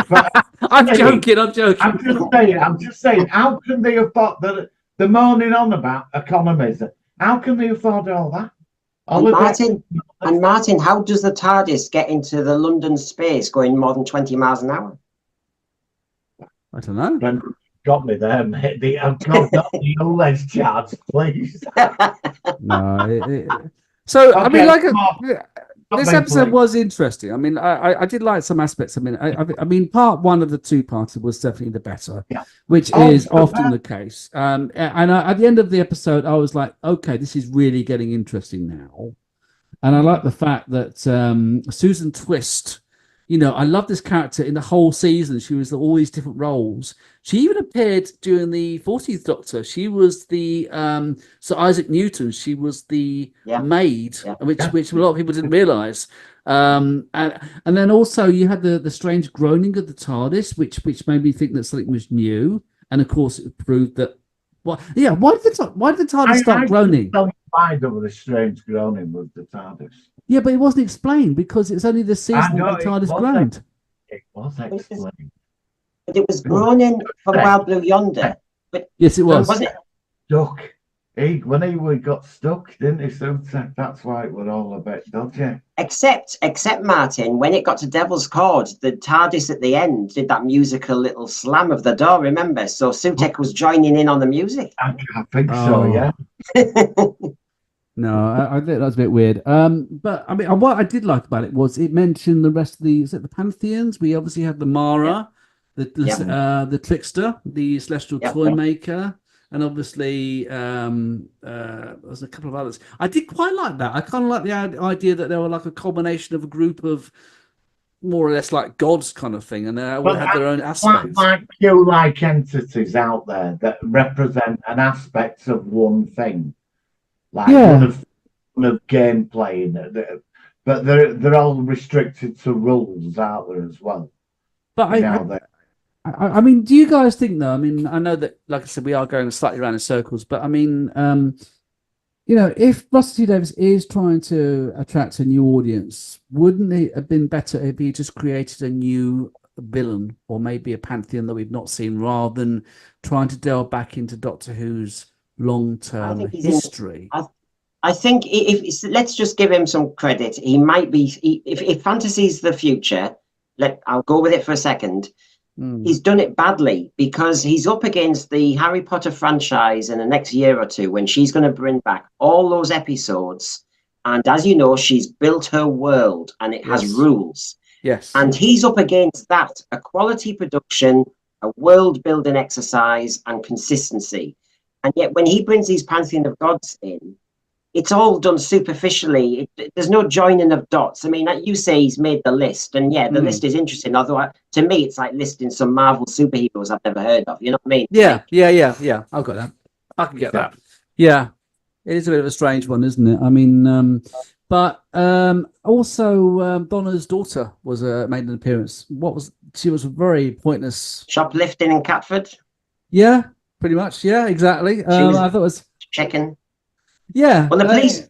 I'm joking. I'm just saying. How can they afford that? They're moaning on about economies. How can they afford all that? Martin, how does the TARDIS get into the London space going more than 20 miles an hour? I don't know. Brendan got me there, mate. Not the OLED charts, please. No. So, okay, I mean, this episode was interesting. I mean, I did like some aspects. I mean, I mean, part one of the two-parter was definitely the better, which is often the case. And at the end of the episode, I was like, okay, this is really getting interesting now. And I like the fact that Susan Twist, you know, I love this character in the whole season. She was all these different roles. She even appeared during the 40th Doctor. She was the Sir Isaac Newton. She was the maid, which a lot of people didn't realise. And then also you had the strange groaning of the TARDIS, which made me think that something was new. And of course, it proved that. Why did the TARDIS start groaning? Why there was a strange groaning with the TARDIS? Yeah, but it wasn't explained because it's only the season that the TARDIS groaned. It was explained. But it was groaning from Wild Blue Yonder. But yes, it was. Wasn't it? Stuck. When he got stuck, didn't he? So that's why it was all a bit dodgy. Except Martin, when it got to Devil's Cord, the TARDIS at the end did that musical little slam of the door, remember? So Sutek was joining in on the music. I think so, yeah. No, I think that's a bit weird. But I mean, what I did like about it was it mentioned the rest of the Pantheons. We obviously had the Mara, the Trickster, the Celestial Toy Maker, and obviously there's a couple of others. I did quite like that. I kind of like the idea that they were like a combination of a group of more or less like gods kind of thing, and they all had their own aspects. Like Q-like entities out there that represent an aspect of one thing. Like one of gameplay, but they're all restricted to rules out there as well. But I mean, do you guys think though? I mean, I know that, like I said, we are going slightly around in circles, but I mean, you know, if Russell T Davies is trying to attract a new audience, wouldn't it have been better if he just created a new villain or maybe a pantheon that we've not seen, rather than trying to delve back into Doctor Who's long-term history? I think if let's just give him some credit. He might be if fantasy's the future. I'll go with it for a second. He's done it badly because he's up against the Harry Potter franchise in the next year or two when she's going to bring back all those episodes. And as you know, she's built her world and it has rules. Yes. And he's up against that, a quality production, a world building exercise and consistency. And yet when he brings these Pantheon of Gods in, it's all done superficially. There's no joining of dots. I mean, like you say, he's made the list, and the list is interesting. Although to me, it's like listing some Marvel superheroes I've never heard of. You know what I mean? Yeah. I've got that. I can get that. Yeah, it is a bit of a strange one, isn't it? I mean, but also Donna's daughter was made an appearance. She was very pointless. Shoplifting in Catford. Yeah, pretty much. Yeah, exactly. I thought it was checking. Yeah. Well, the police,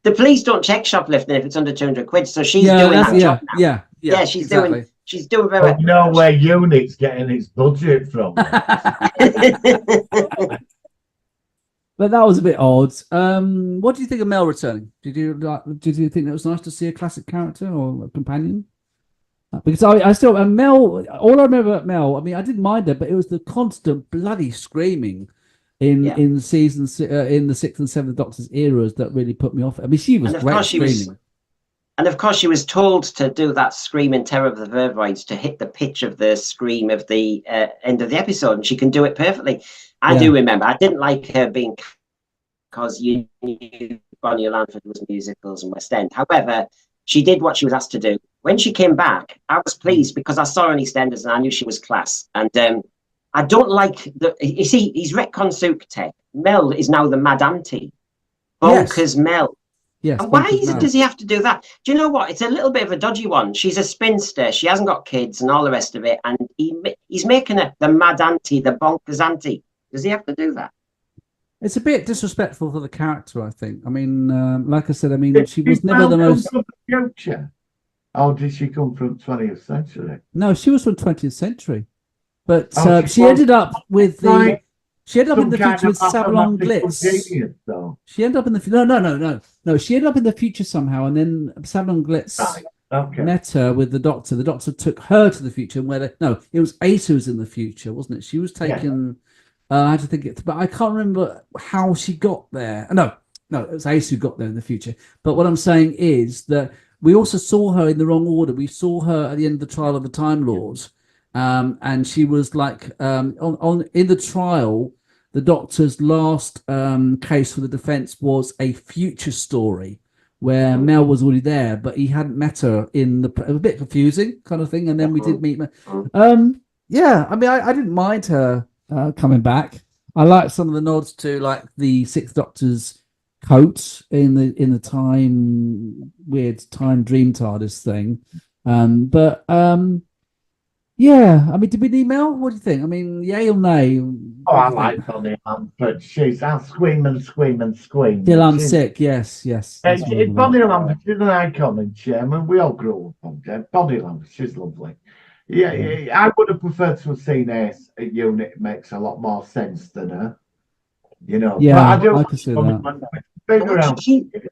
the police don't check shoplifting if it's under 200 quid. So she's doing that job now. Yeah, she's exactly. She's doing very well. You know where Unit's getting its budget from. But that was a bit odd. What do you think of Mel returning? Did you think it was nice to see a classic character or a companion? Because I still Mel. All I remember about Mel, I mean, I didn't mind her, but it was the constant bloody screaming in seasons in the 6th and 7th Doctor's eras that really put me off. I mean, she was great screaming. And of course, she was told to do that scream in Terror of the Vervoids to hit the pitch of the scream of the end of the episode, and she can do it perfectly. I do remember. I didn't like her being, because you knew Bonnie Lanford was musicals and West End. However, she did what she was asked to do. When she came back, I was pleased because I saw her in EastEnders and I knew she was class. And I don't like you see, he's retcon Sukhtek. Mel is now the Mad Auntie. Bonkers Mel. Yes. And why does he have to do that? Do you know what? It's a little bit of a dodgy one. She's a spinster. She hasn't got kids and all the rest of it. And he's making her the Mad Auntie, the Bonkers Auntie. Does he have to do that? It's a bit disrespectful for the character, I think. I mean, like I said, I mean, she was never the most. From the future? Or did she come from 20th century? No, she was from 20th century. But she ended up with the. She ended up in the future with Sabalon Glitz. Genius, she ended up in the no. She ended up in the future somehow, and then Sabalon Glitz met her with the Doctor. The Doctor took her to the future, it was Ace who was in the future, wasn't it? She was taken. I had to think it, but I can't remember how she got there. No, No, it was Ace who got there in the future. But what I'm saying is that we also saw her in the wrong order. We saw her at the end of the trial of the Time Lord, and she was like on in the trial. The Doctor's last case for the defense was a future story where Mel was already there, but he hadn't met her in the. It was a bit confusing kind of thing, and then we did meet her. Yeah, I mean, I didn't mind her coming back. I like some of the nods to like the Sixth Doctor's coat in the time weird time dream TARDIS thing. Yeah, I mean, did we need Mel? What do you think? I mean, yay or nay? Oh, I like Bonnie Lambert. I'll scream and scream and scream. Till I'm sick. Yes. It's Bonnie Lambert. She's an icon in Chairman. We all grew up on her. Bonnie Lambert. She's lovely. Yeah, I would have preferred to have seen Ace at Unit. It makes a lot more sense than her. You know. Yeah, but I can see that.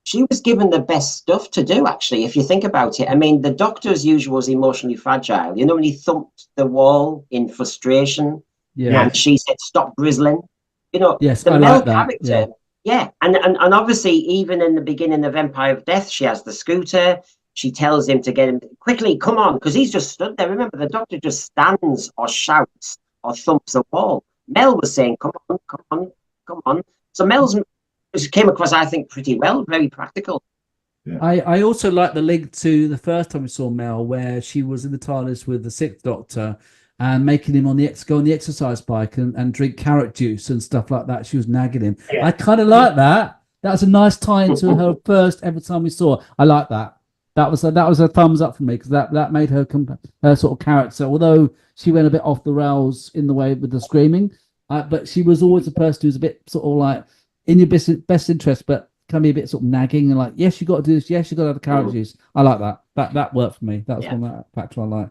She was given the best stuff to do, actually, if you think about it. I mean, the Doctor, as usual, was emotionally fragile. You know, when he thumped the wall in frustration, and she said, "Stop grizzling." You know, the Mel character, and obviously, even in the beginning of Empire of Death, she has the scooter. She tells him to get him quickly, come on, because he's just stood there. Remember, the Doctor just stands or shouts or thumps the wall. Mel was saying, "Come on, come on, come on." So Mel's came across, I think, pretty well, very practical. Yeah. I also like the link to the first time we saw Mel, where she was in the TARDIS with the Sixth Doctor and making him go on the exercise bike and drink carrot juice and stuff like that. She was nagging him. Yeah. I kind of like that. That was a nice tie into her first ever time we saw her. I like that. That was a thumbs up for me, because that made her sort of character. Although she went a bit off the rails in the way with the screaming, but she was always a person who's a bit sort of like in your best interest, but can be a bit sort of nagging and like, yes, you got to do this. Yes, you got to have the carrot juice. I like that. That worked for me. That was one factor I like.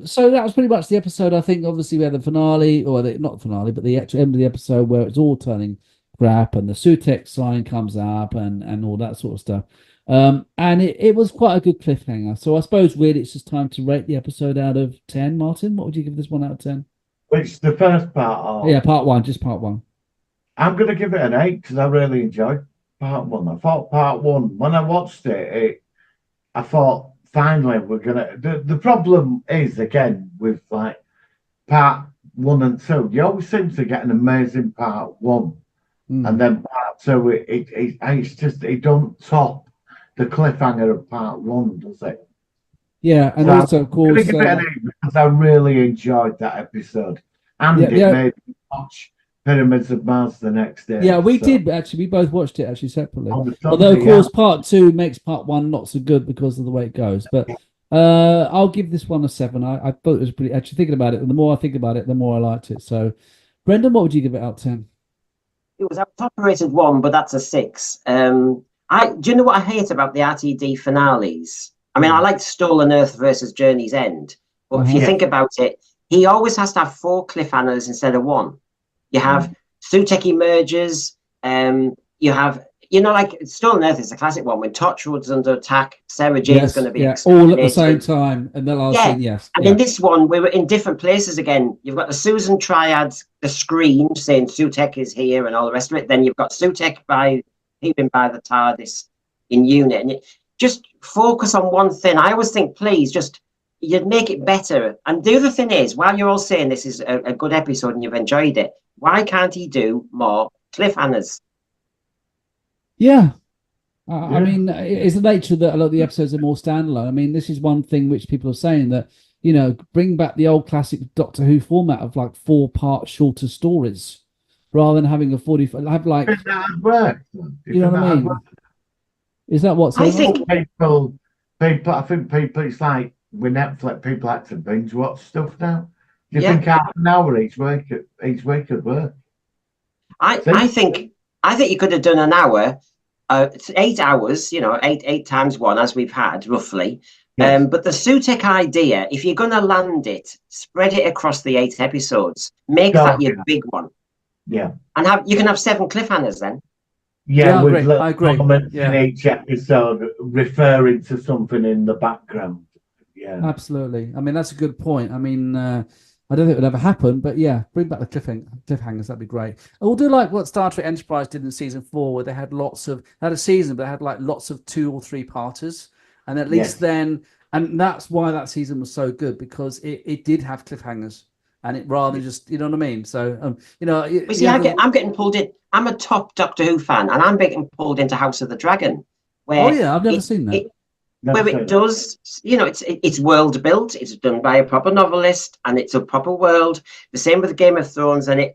So that was pretty much the episode. I think obviously we had the finale, or not the finale, but the actual end of the episode where it's all turning crap and the Sutekh sign comes up and all that sort of stuff. And it was quite a good cliffhanger. So I suppose really it's just time to rate the episode out of 10. Martin, what would you give this one out of 10? Which the first part? Yeah, part one, just part one. I'm going to give it an 8 because I really enjoyed part one. I thought part one, when I watched it, I thought finally we're going to. The problem is, again, with like part 1 and 2, you always seem to get an amazing part 1, and then part 2, it's just, it don't top the cliffhanger of part 1, does it? Yeah, and so also, of course, I'm going to give it an 8 because I really enjoyed that episode, and it made me watch Pyramids of Mars the next day. Yeah, we did actually. We both watched it actually separately. Although, of course, part 2 makes part 1 not so good because of the way it goes. But I'll give this one a 7. I thought it was pretty. Actually, thinking about it, and the more I think about it, the more I liked it. So, Brendan, what would you give it out of 10? It was a top-rated 1, but that's a 6. Do you know what I hate about the RTD finales? I mean, I liked Stolen Earth versus Journey's End, but if you think about it, he always has to have 4 cliffhangers instead of 1. You have Sutekh emerges. You have, like Stolen Earth is the classic one when Torchwood's under attack. Sarah Jane's going to be all at the same time, and the last thing, And in this one, we were in different places again. You've got the Susan Triad, the screen saying Sutekh is here, and all the rest of it. Then you've got Sutekh peeping by the TARDIS in Unit, and just focus on one thing. I always think, please, you'd make it better. And the other thing is, while you're all saying this is a good episode and you've enjoyed it, why can't he do more cliffhangers? Yeah. I mean, it's the nature that a lot of the episodes are more standalone. I mean, this is one thing which people are saying that, bring back the old classic Doctor Who format of like 4-part shorter stories rather than having a 45. Have like, that work. You know what I mean? Is that what? I think people, it's like with Netflix, people like to binge watch stuff now. Do you think half an hour each week at work? I think you could have done an hour, 8 hours, 8 times 1 as we've had roughly. Yes. But the Sutekh idea, if you're going to land it, spread it across the 8 episodes. Make that your big one. Yeah, and you can have 7 cliffhangers then. Yeah, with I agree. Comments in each episode referring to something in the background. Yeah, absolutely. I mean, that's a good point. I mean, I don't think it would ever happen, but yeah, bring back the cliffhangers. That'd be great. And we'll do like what Star Trek Enterprise did in season 4, where they had had a season, but they had like lots of 2 or 3 parters, and at least then, and that's why that season was so good, because it did have cliffhangers, and it rather than just, you know what I mean. So You see, I'm getting pulled in. I'm a top Doctor Who fan, and I'm getting pulled into House of the Dragon. Where I've never seen that. Where it does, it's world built. It's done by a proper novelist, and it's a proper world. The same with Game of Thrones, and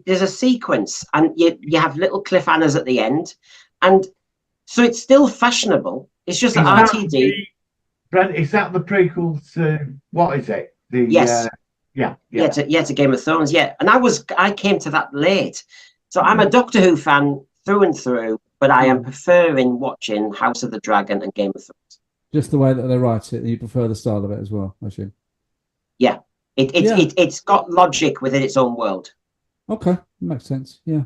there's a sequence, and you have little cliffhangers at the end, and so it's still fashionable. It's just that RTD. Brent, is that the prequel to what is it? Yes. To Game of Thrones. Yeah, and I came to that late, so I'm a Doctor Who fan through and through, but I am preferring watching House of the Dragon and Game of Thrones. Just the way that they write it, you prefer the style of it as well, I assume. Yeah, it's got logic within its own world. Okay, makes sense. Yeah.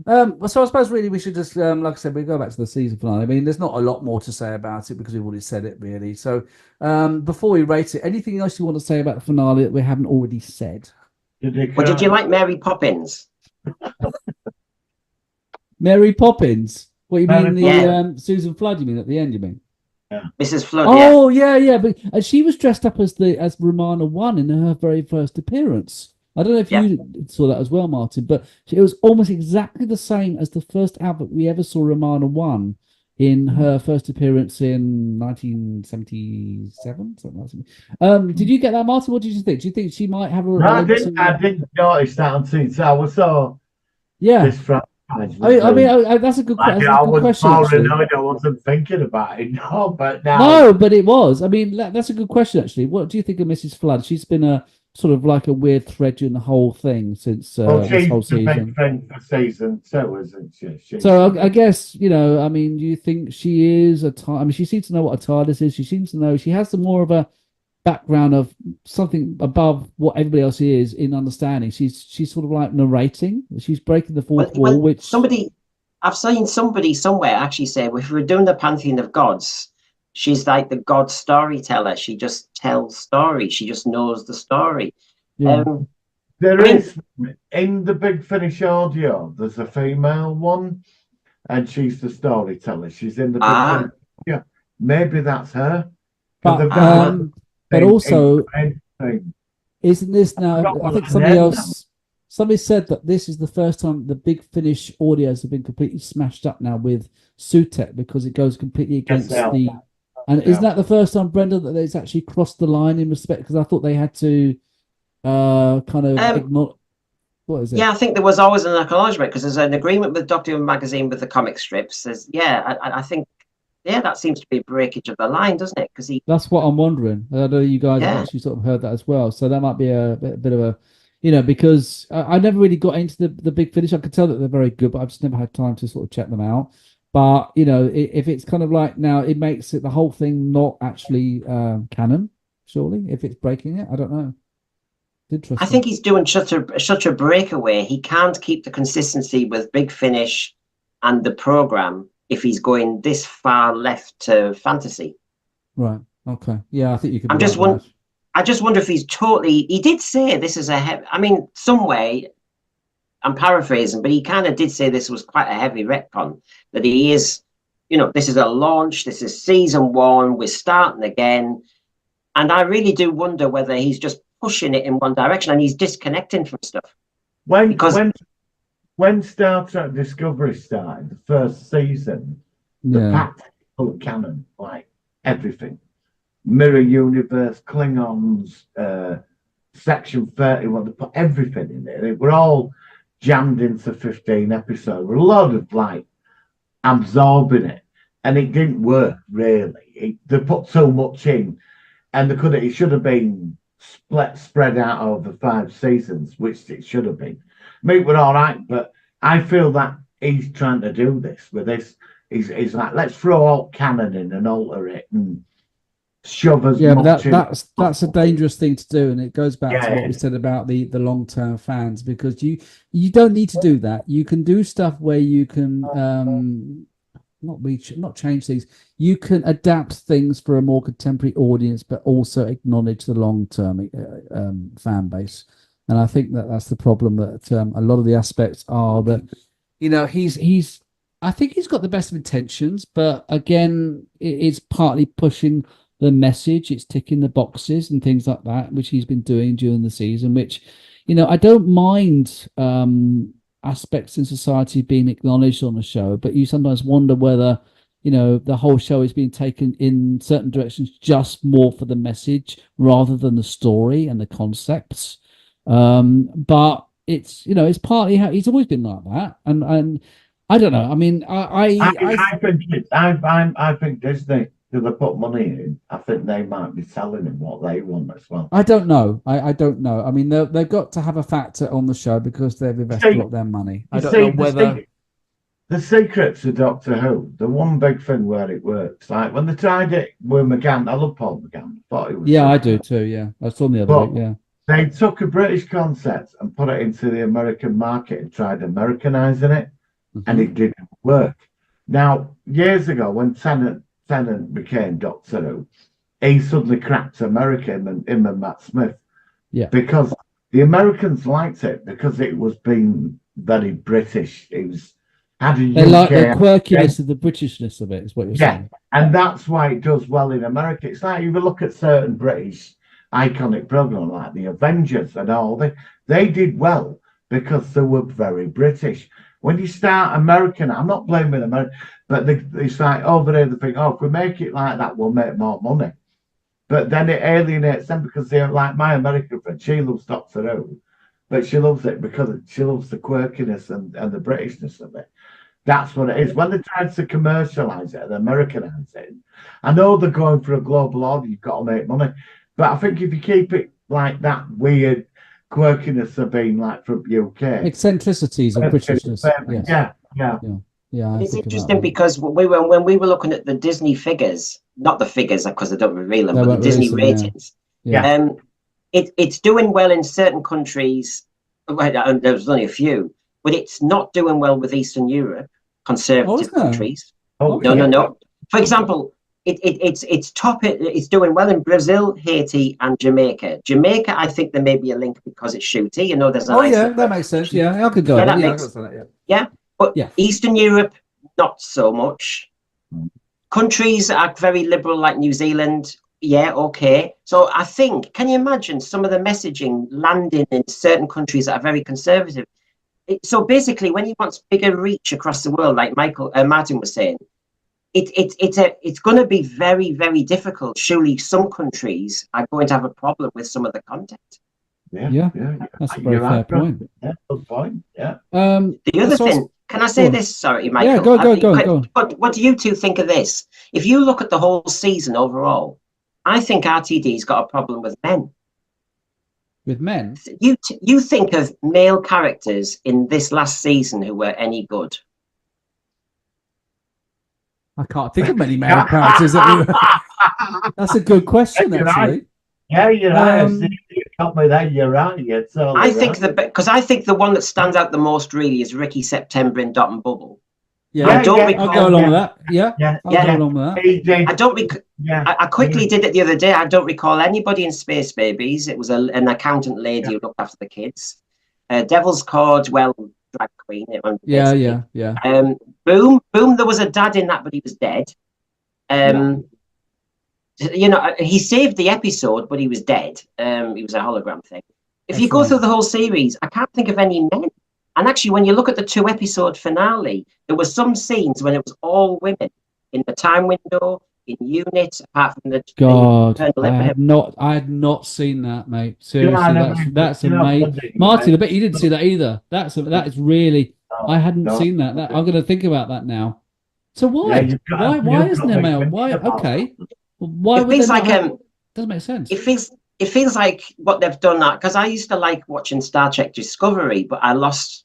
So I suppose really we should just, like I said, we go back to the season finale. I mean, there's not a lot more to say about it because we've already said it, really. So before we rate it, anything else you want to say about the finale that we haven't already said? Did you like Mary Poppins? Mary Poppins? What you mean, Susan Flood? You mean at the end? You mean? Mrs. Flood. Oh yeah, but she was dressed up as Romana 1 in her very first appearance. I don't know if you saw that as well, Martin, but it was almost exactly the same as the first album we ever saw Romana 1 in her first appearance in 1977, something like that. Did you get that, Martin? What did you think? Do you think she might have a? No, I didn't notice that until I was so. This I mean, that's a good question. I was more annoyed. I wasn't thinking about it. No, but now. No, but it was. I mean, that's a good question, actually. What do you think of Mrs. Flood? She's been a sort of like a weird thread during the whole thing since this whole season. She's the big thing for season 2, isn't she? So I guess, I mean, do you think she is I mean, she seems to know what a TARDIS is. She seems to know. She has some more of a background of something above what everybody else is in understanding. She's sort of like narrating. She's breaking the fourth wall, which I've seen somebody somewhere actually say, if we're doing the pantheon of gods, she's like the god storyteller. She just tells stories. She just knows the story. Yeah. Is in the Big Finish audio, there's a female one, and she's the storyteller. She's in the Big Finish. Yeah, maybe that's her. But also, isn't this now? I think somebody said that this is the first time the Big Finish audios have been completely smashed up now with Sutek, because it goes completely against the. And isn't that the first time, Brenda, that it's actually crossed the line in respect? Because I thought they had to kind of ignore. What is it? Yeah, I think there was always an acknowledgement, because there's an agreement with Doctor Who magazine with the comic strips. I think. Yeah, that seems to be a breakage of the line, doesn't it? Because that's what I'm wondering. I know you guys have actually sort of heard that as well. So that might be a bit of a, because I never really got into the Big Finish. I could tell that they're very good, but I've just never had time to sort of check them out. But, if it's kind of like now, it makes it the whole thing not actually canon, surely, if it's breaking it. I don't know. Interesting. I think he's doing such a breakaway. He can't keep the consistency with Big Finish and the program if he's going this far left to fantasy. Right. Okay. Yeah, I think you could. I just wonder if he's totally. He did say this is some way. I'm paraphrasing, but he kind of did say this was quite a heavy retcon. That he is, this is a launch. This is season 1. We're starting again, and I really do wonder whether he's just pushing it in one direction and he's disconnecting from stuff. When Star Trek Discovery started, the first season, the pack full of canon, like everything. Mirror Universe, Klingons, Section 31, they put everything in there. They were all jammed into 15 episodes. A lot of absorbing it. And it didn't work, really. They put so much in, and it should have been spread out over 5 seasons, which it should have been. I mean, we're all right, but I feel that he's trying to do this with this. He's like, let's throw all canon in and alter it and shove us. Yeah, but that's a dangerous thing to do, and it goes back to what we said about the long-term fans, because you don't need to do that. You can do stuff where you can not change things. You can adapt things for a more contemporary audience, but also acknowledge the long-term fan base. And I think that's the problem, that a lot of the aspects are that, he's I think he's got the best of intentions, but again, it's partly pushing the message, it's ticking the boxes and things like that, which he's been doing during the season, which, I don't mind aspects in society being acknowledged on the show, but you sometimes wonder whether, the whole show is being taken in certain directions just more for the message rather than the story and the concepts. But it's partly how he's always been like that. And I don't know. I mean, I think Disney, do they put money in? I think they might be selling him what they want as well. I don't know. I don't know. I mean, they've got to have a factor on the show because they've invested a lot of their money. I don't know whether the secrets of Doctor Who. The one big thing where it works, like when they tried it with McGann. I love Paul McGann. Thought it was I do too. Yeah, I saw the other week. Yeah, they took a British concept and put it into the American market and tried Americanizing it. And it didn't work. Now, years ago, when Tennant became Doctor Who, he suddenly cracked America, him and Matt Smith. Yeah. Because the Americans liked it because it was being very British. It was they like the quirkiness of the Britishness of it, is what you're saying. And that's why it does well in America. It's like if you look at certain British iconic programs like the Avengers and all, they did well because they were very British. When you start American, I'm not blaming America, but it's like over there they think, if we make it like that, we'll make more money. But then it alienates them because they're like my American friend. She loves Doctor Who, but she loves it because she loves the quirkiness and the Britishness of it. That's what it is. When they try to commercialize it and Americanize it, I know they're going for a global audience, you've got to make money. But I think if you keep it like that weird quirkiness of being like from UK, eccentricities of Britishness. Yeah. It's interesting because when we were looking at the Disney figures, not the figures because I don't reveal them, but the Disney ratings. It's doing well in certain countries. Well, there was only a few, but it's not doing well with Eastern Europe, conservative countries. No. For example, it's doing well in Brazil, Haiti, and Jamaica. Jamaica, I think there may be a link because it's shooty. There's that makes sense. Yeah, I could go. But Eastern Europe, not so much. Countries are very liberal, like New Zealand. Yeah, okay. So I think, can you imagine some of the messaging landing in certain countries that are very conservative? So basically, when he wants bigger reach across the world, like Martin was saying, it's going to be very, very difficult. Surely some countries are going to have a problem with some of the content. Yeah. That's a very fair point. Yeah, good point. Yeah. The other thing, can I say this? Sorry, Michael. Yeah, go. What do you two think of this? If you look at the whole season overall, I think RTD's got a problem with men. With men? You think of male characters in this last season who were any good? I can't think of many male characters. That's a good question, actually. Yeah, you're right. You're right. I think because I think the one that stands out the most really is Ricky September in Dot and Bubble. Yeah, I'll go along with that. I'll go along with that. I don't. I quickly did it the other day. I don't recall anybody in Space Babies. It was an accountant lady who looked after the kids. Devil's Cord, drag queen. Yeah. Boom. There was a dad in that, but he was dead. He saved the episode, but he was dead. He was a hologram thing. If you go through the whole series, I can't think of any men. And actually, when you look at the 2-episode finale, there were some scenes when it was all women in the time window, in unit, apart from the God. I had not seen that, mate. Seriously, that's amazing. Martin, I bet you didn't see that either. That is really. I hadn't seen that. I'm going to think about that now. So why? Why isn't there male? Why? Okay. Why would they not have... Doesn't make sense. It feels like what they've done that because I used to like watching Star Trek Discovery, but I lost.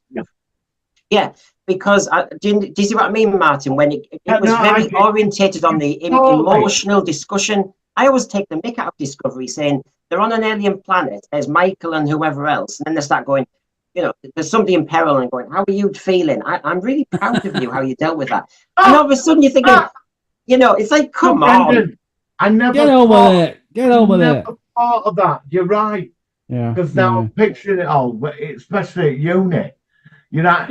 Yeah, because do you see what I mean, Martin? When it was very orientated on the emotional discussion. I always take the mick out of Discovery, saying they're on an alien planet. There's Michael and whoever else, and then they start going, you know, there's somebody in peril and going, how are you feeling? I'm really proud of you, how you dealt with that. And all of a sudden you're thinking, you know, it's like, come on. I never Get on with it. Get on with it. thought of that. You're right. Yeah. Because now I'm picturing it all, but especially at uni. You know,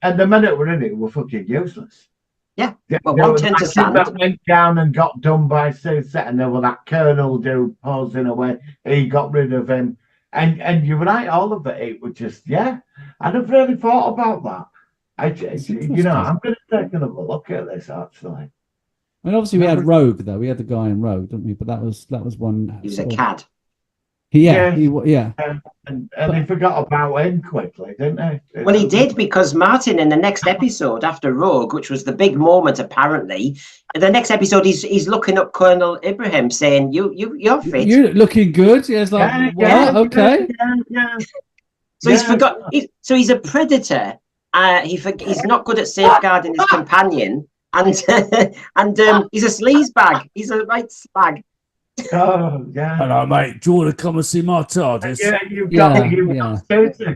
and the minute we're in it, we're fucking useless. Yeah. Well, one turned to sand. That went down and got done by Susan, and there was that Colonel dude posing away. He got rid of him. And you're right, all of it was just, I never really thought about that. You know, I'm going to take another look at this, actually. I mean, obviously we had Rogue, though. We had the guy in Rogue, didn't we? But that was one. He was a cad. Yeah. And they forgot about him quickly, didn't they? Well, he did, because Martin, in the next episode after Rogue, which was the big moment, apparently, in the next episode, he's looking up Colonel Ibrahim, saying, "You're fit. You're looking good." Yeah, it's like, okay. Yeah. So he's forgot. So he's a predator. He's not good at safeguarding his companion, and he's a sleazebag. He's a right slag. Oh, yeah. Hello, mate. Do you want to come and see my TARDIS? Yeah, you've got to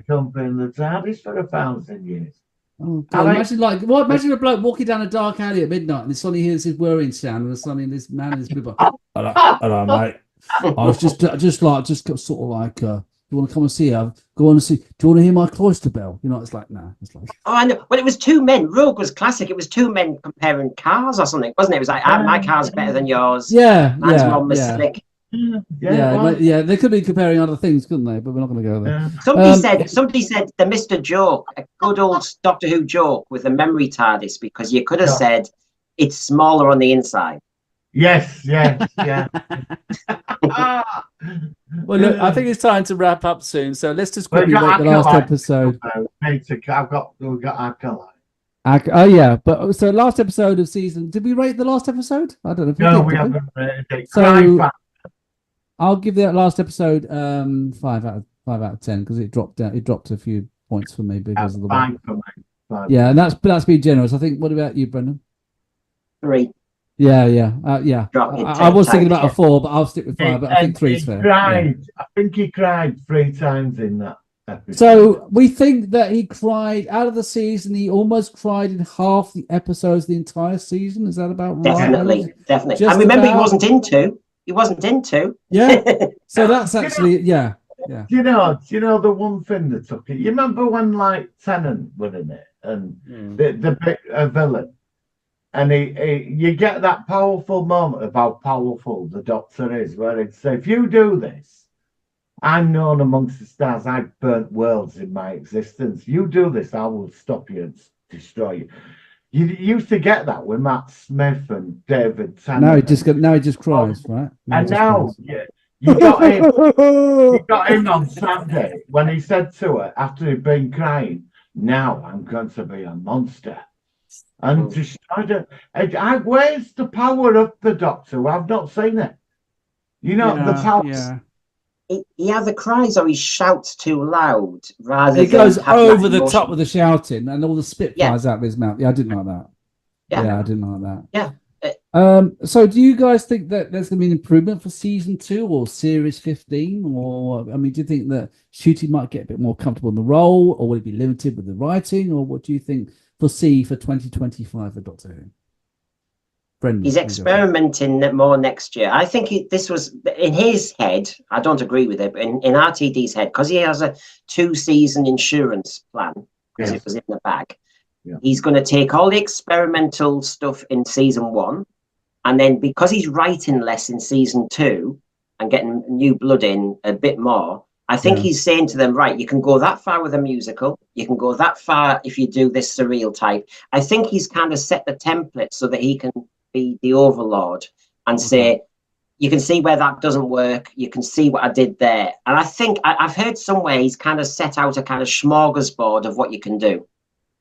come in the TARDIS for 1,000 years. Oh, God. Imagine a bloke walking down a dark alley at midnight and suddenly hears his whirring sound, and suddenly this man is like, hello, mate. I was just sort of like, you want to come and see her? Go on and see. Do you want to hear my cloister bell? You know, it's like, nah. It's like, oh, I know. Well, it was two men. Rogue was classic. It was two men comparing cars or something, wasn't it? It was like, my car's better than yours. Mine's more slick. They could be comparing other things, couldn't they? But we're not going to go there. Somebody said the Mr. Joke, a good old Doctor Who joke with a memory TARDIS, because you could have said it's smaller on the inside. Yes. Well, look, I think it's time to wrap up soon. So let's just quickly rate the last episode. We've got Acolyte. Oh yeah, but so last episode of season. Did we rate the last episode? I don't know. We haven't rated it. So I'll give that last episode 5 out of 10 because it dropped down. It dropped a few points for me because of the fine for me. Yeah, and that's being generous. I think. What about you, Brendan? 3. Yeah. I was thinking about a 4, but I'll stick with 5. But I think 3 is fair. I think he cried 3 times in that episode. So we think that he cried out of the season. He almost cried in half the episodes, the entire season. Is that about right? Definitely. And remember, he wasn't into. Yeah. So that's actually Do you know the one thing that took it? You remember when like Tennant was in it and the bit villain. And you get that powerful moment of how powerful the Doctor is, where it's if you do this, I'm known amongst the stars, I've burnt worlds in my existence. You do this, I will stop you and destroy you. You used to get that with Matt Smith and David Tennant. Now he just cries, right? You got him on Saturday when he said to her after he'd been crying, "Now I'm going to be a monster." And destroyed it. Where's the power of the Doctor? I've not seen it. You know, the power. Yeah. He either cries or he shouts too loud rather It goes over the top of the shouting and all the spit flies out of his mouth. Yeah, I didn't like that. Yeah, I didn't like that. Yeah. So do you guys think that there's going to be an improvement for season 2 or series 15? Or, I mean, do you think that Shooty might get a bit more comfortable in the role, or will it be limited with the writing? Or what do you think foresee for 2025 for Doctor Who? Brendan, he's experimenting more next year. I think this was in his head. I don't agree with it, but in RTD's head, because he has a 2-season insurance plan, because it was in the bag. Yeah. He's going to take all the experimental stuff in season 1, and then because he's writing less in season 2 and getting new blood in a bit more, I think he's saying to them, right, you can go that far with a musical, you can go that far if you do this surreal type. I think he's kind of set the template so that he can be the overlord and say, you can see where that doesn't work, you can see what I did there. And I think I've heard somewhere he's kind of set out a kind of smorgasbord of what you can do.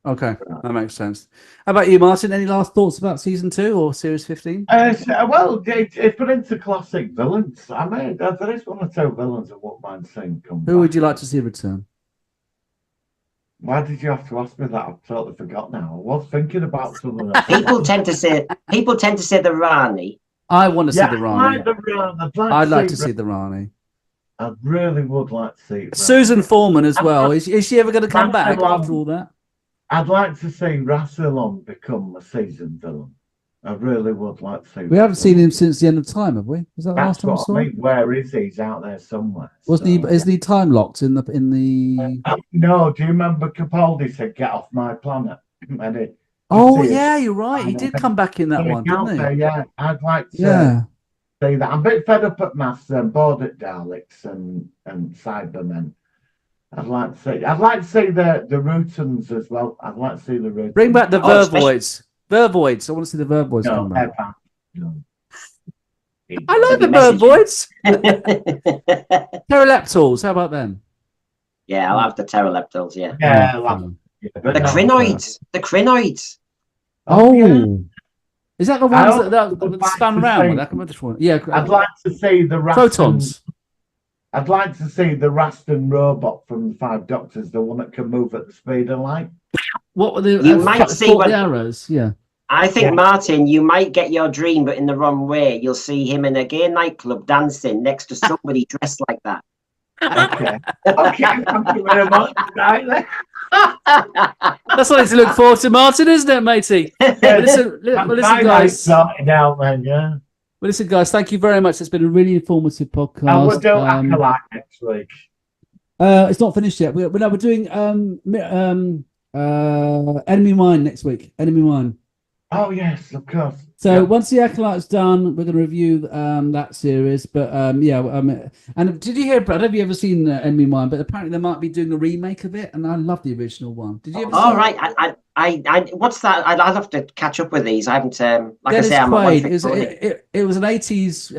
Okay, that makes sense. How about you, Martin? Any last thoughts about season 2 or series 15? Well, it put into classic villains. I mean, there is 1 or 2 villains I won't mind seeing come back. Who would you like to see return? Why did you have to ask me that? I've totally forgot now. I was thinking about something. People tend to say the Rani. I want to see the Rani. I'd I'd like to see the Rani. I really would like to see Susan Foreman as well. Is she ever going to come back Rassilon. after all that? I'd like to see Rassilon become a season villain. I really would like to see. We haven't seen him since the end of time, have we? Was that the last That's time we what saw I him? mean. Where is he? He's out there somewhere. Wasn't he? Isn't he time locked in the? No, do you remember Capaldi said, "Get off my planet"? And it, Oh yeah, you're right. He did come back in that one, didn't he? there, yeah, I'd like to Yeah. say that. I'm a bit fed up at maths and bored at Daleks and Cybermen. I'd like to see the Rootons as well. I'd like to see the Rootons. Bring back the Vervoids. Vervoids. I want to see the Vervoids come back. No. I like the Vervoids. Pteroleptals. How about them? Yeah, I'll have the pteroleptals. Yeah. Yeah, The crinoids. The crinoids. Oh, yeah. Is that the ones that span around? Yeah. I'd like to see the Raston, protons. I'd like to see the Raston robot from the Five Doctors, the one that can move at the speed of light. What were the? You might see the arrows. Yeah. I think, Martin, you might get your dream, but in the wrong way. You'll see him in a gay nightclub dancing next to somebody dressed like that. Okay. Thank you very much. Right then. That's something to look forward to, Martin, isn't it, matey? Listen, guys. Starting out, then, yeah. Well, listen, guys. Thank you very much. It's been a really informative podcast. And we'll do Acolyte next week. It's not finished yet. We're doing Enemy Mine next week. Enemy Mine. Oh yes, of course. So once the Acolyte's done, we're going to review that series. But and did you hear, Brad? Have you ever seen Enemy Mine? But apparently they might be doing a remake of it, and I love the original one. Did you ever? Oh right, I what's that? I'll have to catch up with these. I haven't. Like Dennis I say, I'm Quaid. It was an 80s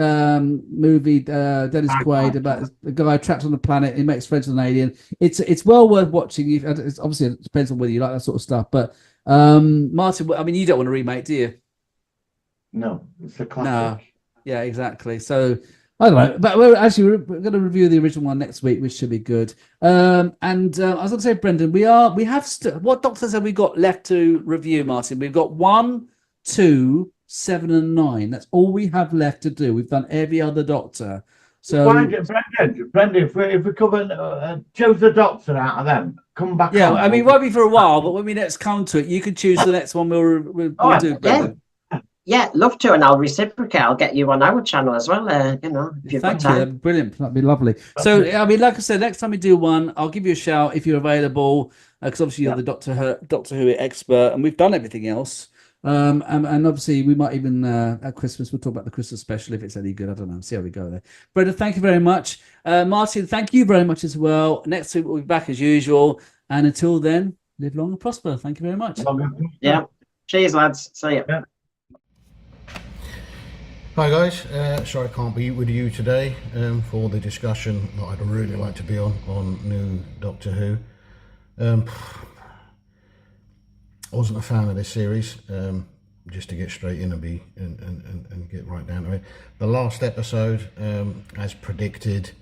movie. Dennis Quaid about a guy trapped on a planet. He makes friends with an alien. It's well worth watching. It's obviously it depends on whether you like that sort of stuff, but. Martin, I mean, you don't want to remake, do you? No, it's a classic. No. Yeah, exactly. So I don't know, but we're going to review the original one next week, which should be good. I was going to say, Brendan, what Doctors have we got left to review, Martin? We've got 1, 2, 7, and 9. That's all we have left to do. We've done every other Doctor. So, Brendan, if we cover choose the Doctor out of them, come back. Yeah, I mean, it won't be for a while, but when we next come to it, you can choose the next one we'll do. Brendan. Yeah, love to, and I'll reciprocate. I'll get you on our channel as well. If you've got time. That'd be brilliant. That'd be lovely. So, I mean, like I said, next time we do one, I'll give you a shout if you're available, because obviously you're the Doctor Who expert, and we've done everything else. And obviously we might even at Christmas we'll talk about the Christmas special if it's any good. I don't know. See how we go there. Brenda, thank you very much. Martin, thank you very much as well. Next week we'll be back as usual. And until then, live long and prosper. Thank you very much. Yeah. Cheers, lads. See you. Yeah. Hi guys, sorry I can't be with you today for the discussion that I'd really like to be on new Doctor Who. I wasn't a fan of this series, just to get straight in and get right down to it. The last episode, as predicted,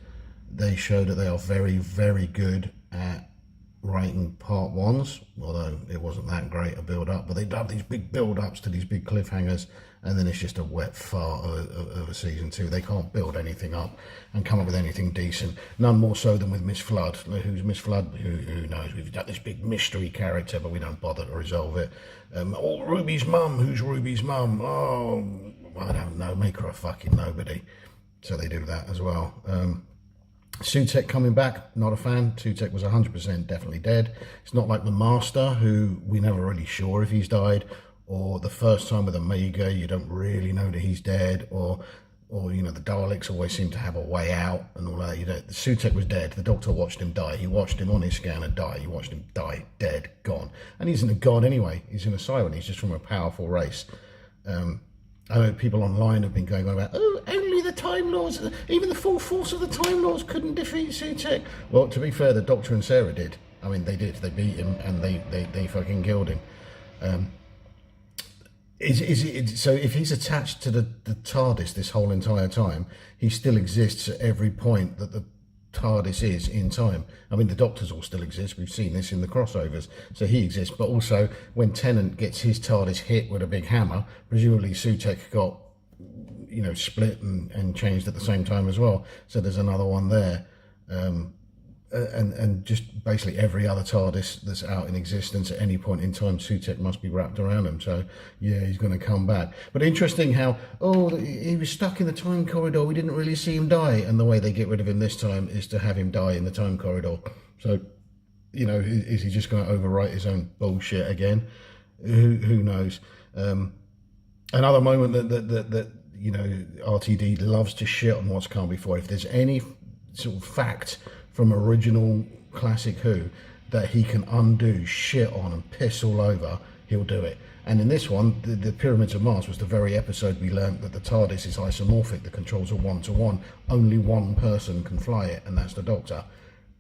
they showed that they are very, very good at writing part ones, although it wasn't that great a build-up, but they have these big build-ups to these big cliffhangers, and then it's just a wet fart of a season 2. They can't build anything up and come up with anything decent. None more so than with Miss Flood. Who's Miss Flood? Who knows? We've got this big mystery character, but we don't bother to resolve it. Ruby's mum. Who's Ruby's mum? Oh, I don't know. Make her a fucking nobody. So they do that as well. Sutek coming back, not a fan. Sutek was 100% definitely dead. It's not like the Master, who we never really sure if he's died, or the first time with Omega, you don't really know that he's dead, or you know, the Daleks always seem to have a way out and all that. You know, Sutek was dead. The Doctor watched him die. He watched him on his scanner die. He watched him die, dead, gone. And he's in a god anyway. He's in a siren. He's just from a powerful race. I know people online have been going on about, oh, only the Time Lords, even the full force of the Time Lords couldn't defeat Sutek. Well, to be fair, the Doctor and Sarah did. I mean, they did. They beat him and they fucking killed him. So if he's attached to the TARDIS this whole entire time, he still exists at every point that the TARDIS is in time. I mean, the Doctors all still exist. We've seen this in the crossovers. So he exists. But also, when Tennant gets his TARDIS hit with a big hammer, presumably Sutek got split and changed at the same time as well. So there's another one there. And just basically every other TARDIS that's out in existence at any point in time, Sutek must be wrapped around him. So yeah, he's going to come back. But interesting how, he was stuck in the time corridor, we didn't really see him die, and the way they get rid of him this time is to have him die in the time corridor. So is he just going to overwrite his own bullshit again? Who knows? Another moment that RTD loves to shit on what's come before. If there's any sort of fact from original classic Who that he can undo, shit on and piss all over, he'll do it. And in this one, the Pyramids of Mars was the very episode we learned that the TARDIS is isomorphic, the controls are 1-to-1, only one person can fly it, and that's the Doctor.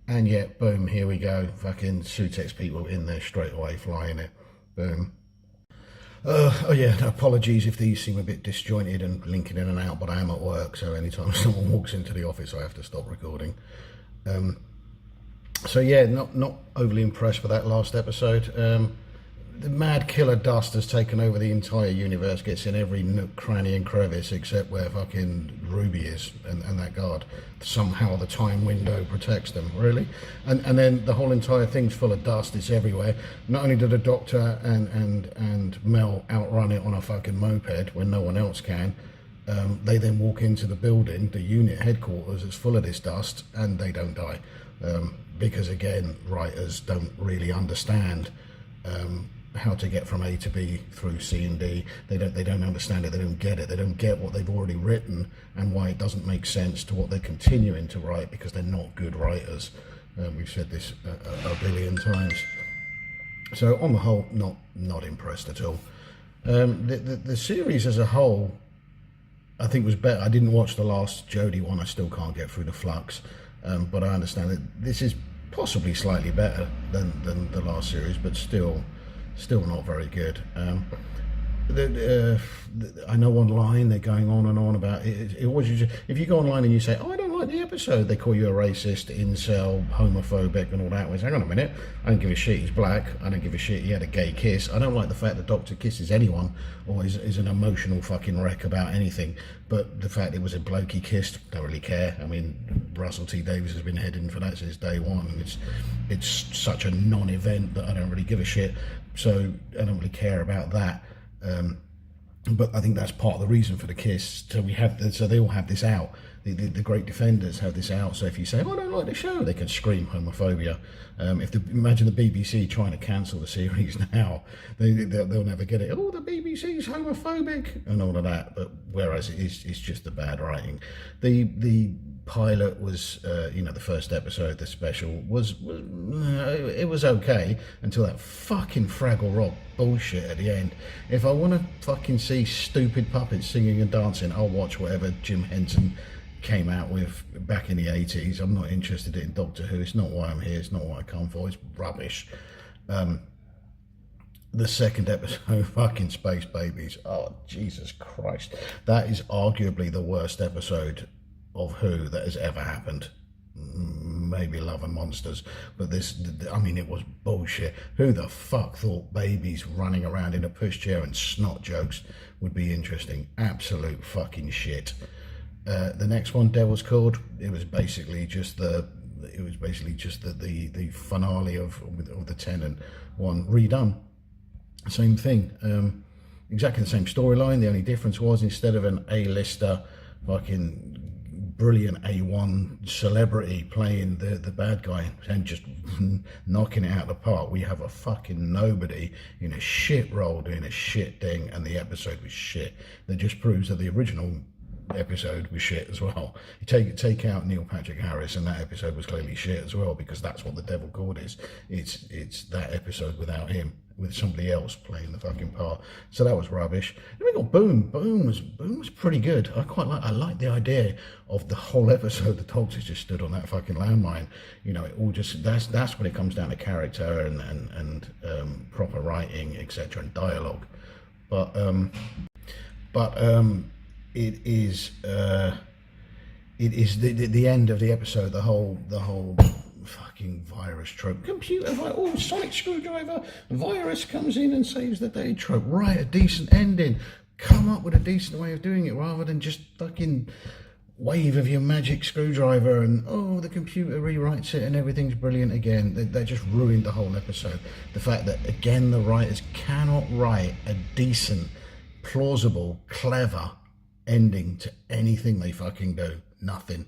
And yet, boom, here we go, fucking Sutek's people in there straight away flying it. Boom. Apologies if these seem a bit disjointed and linking in and out, but I am at work, so anytime someone walks into the office I have to stop recording. Not overly impressed with that last episode. The mad killer dust has taken over the entire universe, gets in every nook, cranny and crevice except where fucking Ruby is and that guard. Somehow the time window protects them, really. And then the whole entire thing's full of dust, it's everywhere. Not only do the Doctor and Mel outrun it on a fucking moped when no one else can, they then walk into the building, the unit headquarters, is full of this dust, and they don't die. Because again, writers don't really understand how to get from A to B through C and D. They don't understand it, they don't get it, they don't get what they've already written and why it doesn't make sense to what they're continuing to write, because they're not good writers. We've said this a billion times. So on the whole, not impressed at all. The series as a whole, I think, was better. I didn't watch the last Jodie one, I still can't get through the flux, but I understand that this is possibly slightly better than the last series, but still not very good. I know online they're going on and on about it. It always, if you go online and you say, I don't like the episode, they call you a racist, incel, homophobic and all that. Well, hang on a minute, I don't give a shit he's black, I don't give a shit he had a gay kiss, I don't like the fact the Doctor kisses anyone or is an emotional fucking wreck about anything, but the fact it was a bloke he kissed, don't really care. I mean, Russell T Davies has been heading for that since day one, and it's such a non-event that I don't really give a shit, so I don't really care about that. But I think that's part of the reason for the kiss. So they all have this out. The great defenders have this out. So if you say, I don't like the show, they can scream homophobia. Imagine the BBC trying to cancel the series now, they'll never get it. The BBC's homophobic and all of that. But whereas it's just the bad writing. The pilot was, the first episode, the special was okay until that fucking Fraggle Rock bullshit at the end. If I want to fucking see stupid puppets singing and dancing, I'll watch whatever Jim Henson came out with back in the 80s. I'm not interested in Doctor Who. It's not why I'm here. It's not what I come for. It's rubbish. The second episode, fucking Space Babies. Oh, Jesus Christ. That is arguably the worst episode of Who that has ever happened. Maybe Love and Monsters, but it was bullshit. Who the fuck thought babies running around in a pushchair and snot jokes would be interesting? Absolute fucking shit. The next one, Devil's Cord, it was basically just the finale of the Tennant one redone. Same thing, exactly the same storyline. The only difference was, instead of an A-lister fucking brilliant A1 celebrity playing the bad guy and just knocking it out of the park, we have a fucking nobody in a shit role doing a shit thing, and the episode was shit. That just proves that the original episode was shit as well. You take out Neil Patrick Harris and that episode was clearly shit as well, because that's what the Devil Cord is. It's that episode without him, with somebody else playing the fucking part. So that was rubbish. Then we got Boom. Boom was pretty good. I like the idea of the whole episode. The Doctor's just stood on that fucking landmine. It all just that's when it comes down to character and proper writing, etc., and dialogue. But it is the end of the episode. The whole fucking virus trope, computer sonic screwdriver virus comes in and saves the day trope. Right, a decent ending. come up with a decent way of doing it rather than just fucking wave of your magic screwdriver and the computer rewrites it and everything's brilliant again. They just ruined the whole episode. The fact that again the writers cannot write a decent, plausible, clever ending to anything they fucking do. Nothing.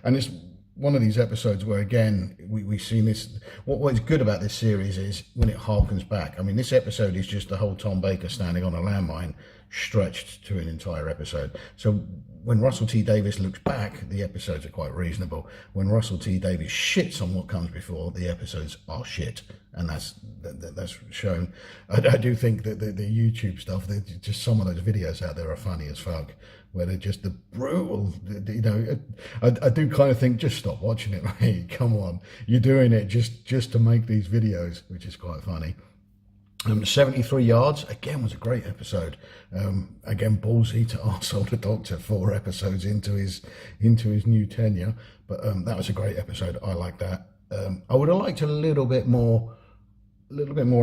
And it's one of these episodes where again we've seen this. What is good about this series is when it harkens back. I mean, this episode is just the whole Tom Baker standing on a landmine stretched to an entire episode. So when Russell T Davies looks back, the episodes are quite reasonable. When Russell T Davies shits on what comes before, the episodes are shit, and that's shown. I do think that the YouTube stuff, just some of those videos out there are funny as fuck, where they're just the brutal, you know. I do kind of think, just stop watching it, mate. Come on, you're doing it just to make these videos, which is quite funny. 73 Yards, again, was a great episode. Again, ballsy to arsehole the Doctor 4 episodes into his new tenure. But that was a great episode. I like that. I would have liked a little bit more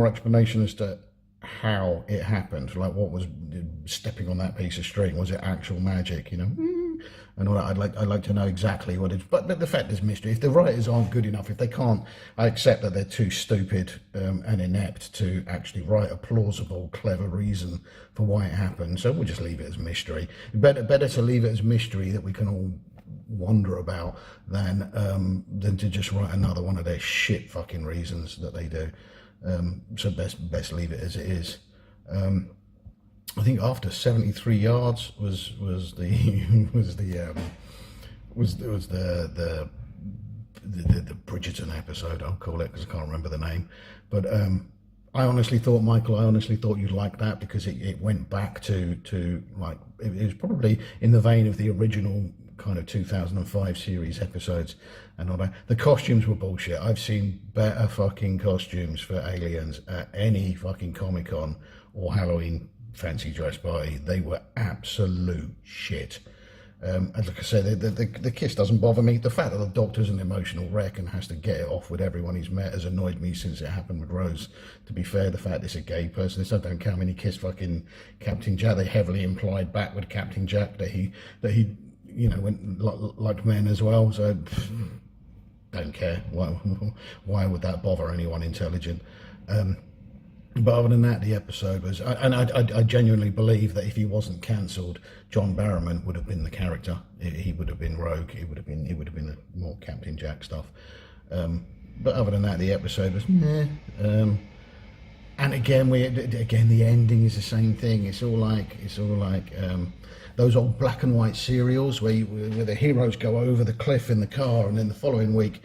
explanation as to how it happened. Like, what was stepping on that piece of string? Was it actual magic, you know? And all that. I'd like to know exactly what it is. But the fact is mystery. If the writers aren't good enough, if they can't, I accept that they're too stupid and inept to actually write a plausible, clever reason for why it happened. So we'll just leave it as mystery. Better to leave it as mystery that we can all wonder about than to just write another one of their shit fucking reasons that they do. So best leave it as it is. I think after 73 Yards was the Bridgerton episode, I'll call it, because I can't remember the name. But I honestly thought you'd like that, because it went back to like, it was probably in the vein of the original kind of 2005 series episodes and all that. The costumes were bullshit. I've seen better fucking costumes for aliens at any fucking Comic-Con or Halloween fancy dress party. They were absolute shit. And like I said, the kiss doesn't bother me. The fact that the Doctor's an emotional wreck and has to get it off with everyone he's met has annoyed me since it happened with Rose. To be fair, the fact it's a gay person, this I don't count when he kissed fucking Captain Jack. They heavily implied back with Captain Jack that he you know, went like men as well. So don't care. Why would that bother anyone intelligent? But other than that, the episode was, and I genuinely believe that if he wasn't cancelled, John Barrowman would have been the character. He would have been Rogue. It would have been more Captain Jack stuff. But other than that, the episode was meh. And again, the ending is the same thing. It's all like those old black and white serials where the heroes go over the cliff in the car, and then the following week,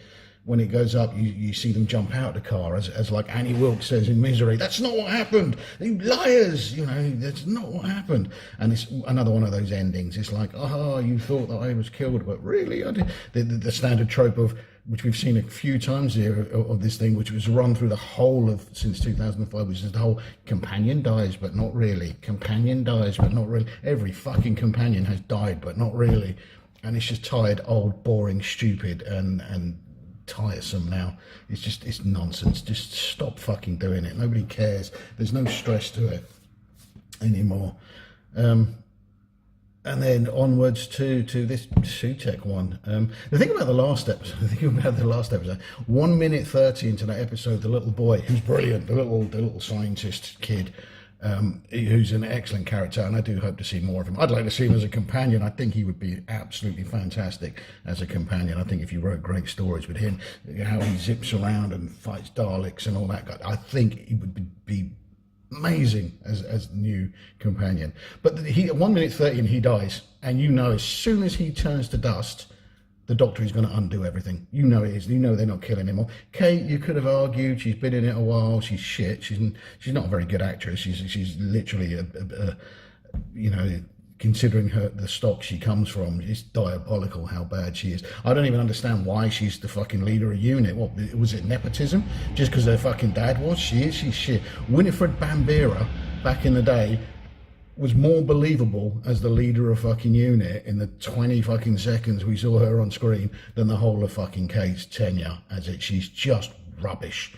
when it goes up, you see them jump out of the car, as like Annie Wilkes says in Misery, that's not what happened, you liars, you know, that's not what happened. And it's another one of those endings. It's like, you thought that I was killed, but really I did. The standard trope of, which we've seen a few times here, of this thing, which was run through the whole of since 2005, which is the whole companion dies but not really, companion dies but not really. Every fucking companion has died but not really. And it's just tired, old, boring, stupid, and tiresome now. It's nonsense. Just stop fucking doing it. Nobody cares. There's no stress to it anymore. And then onwards to this Sutek one. The thing about the last episode, 1 minute 30 into that episode, the little boy, who's brilliant, the little scientist kid, who's an excellent character, and I do hope to see more of him. I'd like to see him as a companion. I think he would be absolutely fantastic as a companion. I think if you wrote great stories with him, how he zips around and fights Daleks and all that, I think he would be amazing as new companion. But 1 minute 30 and he dies, and you know as soon as he turns to dust, the Doctor is going to undo everything. You know it is. You know they're not killing him. Kate, you could have argued she's been in it a while. She's shit. She's not a very good actress. She's literally you know, considering the stock she comes from, it's diabolical how bad she is. I don't even understand why she's the fucking leader of UNIT. What was it, nepotism? Just because her fucking dad was? She's shit. Winifred Bambira back in the day was more believable as the leader of fucking UNIT in the 20 fucking seconds we saw her on screen than the whole of fucking Kate's tenure as it. She's just rubbish.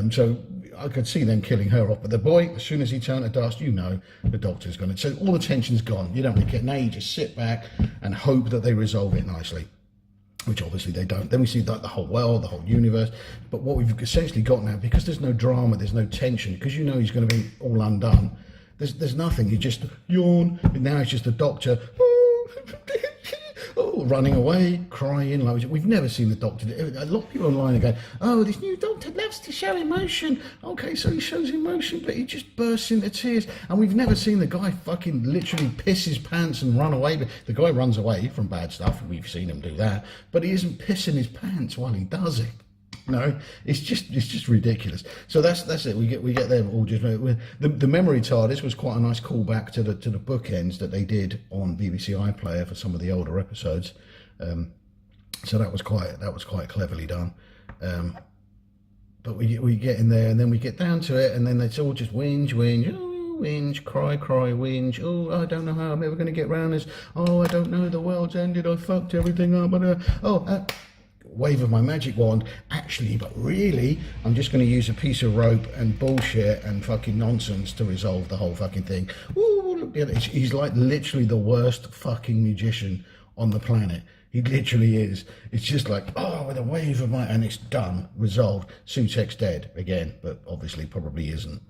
So I could see them killing her off. But the boy, as soon as he turned to dust, you know the Doctor's gone. So all the tension's gone. You don't really get. Now you just sit back and hope that they resolve it nicely, which obviously they don't. Then we see the whole world, the whole universe. But what we've essentially got now, because there's no drama, there's no tension, because you know he's going to be all undone. There's nothing. You just yawn. And now it's just the Doctor. Oh, running away, crying. Like we've never seen the Doctor. A lot of people online are going, "Oh, this new Doctor loves to show emotion." Okay, so he shows emotion, but he just bursts into tears. And we've never seen the guy fucking literally piss his pants and run away. But the guy runs away from bad stuff. We've seen him do that, but he isn't pissing his pants while he does it. No, it's just ridiculous. So that's it. We get them all just the memory TARDIS was quite a nice callback to the bookends that they did on BBC iPlayer for some of the older episodes. So that was quite cleverly done. But we get in there and then we get down to it and then it's all just whinge, oh, whinge, cry, whinge. Oh, I don't know how I'm ever going to get round this. Oh, I don't know. The world's ended. I fucked everything up. Wave of my magic wand, actually, but really, I'm just going to use a piece of rope and bullshit and fucking nonsense to resolve the whole fucking thing. Ooh, look at it. He's like literally the worst fucking magician on the planet. He literally is. It's just like, oh, with a wave of my, and it's done, resolved. Sutek's dead again, but obviously probably isn't,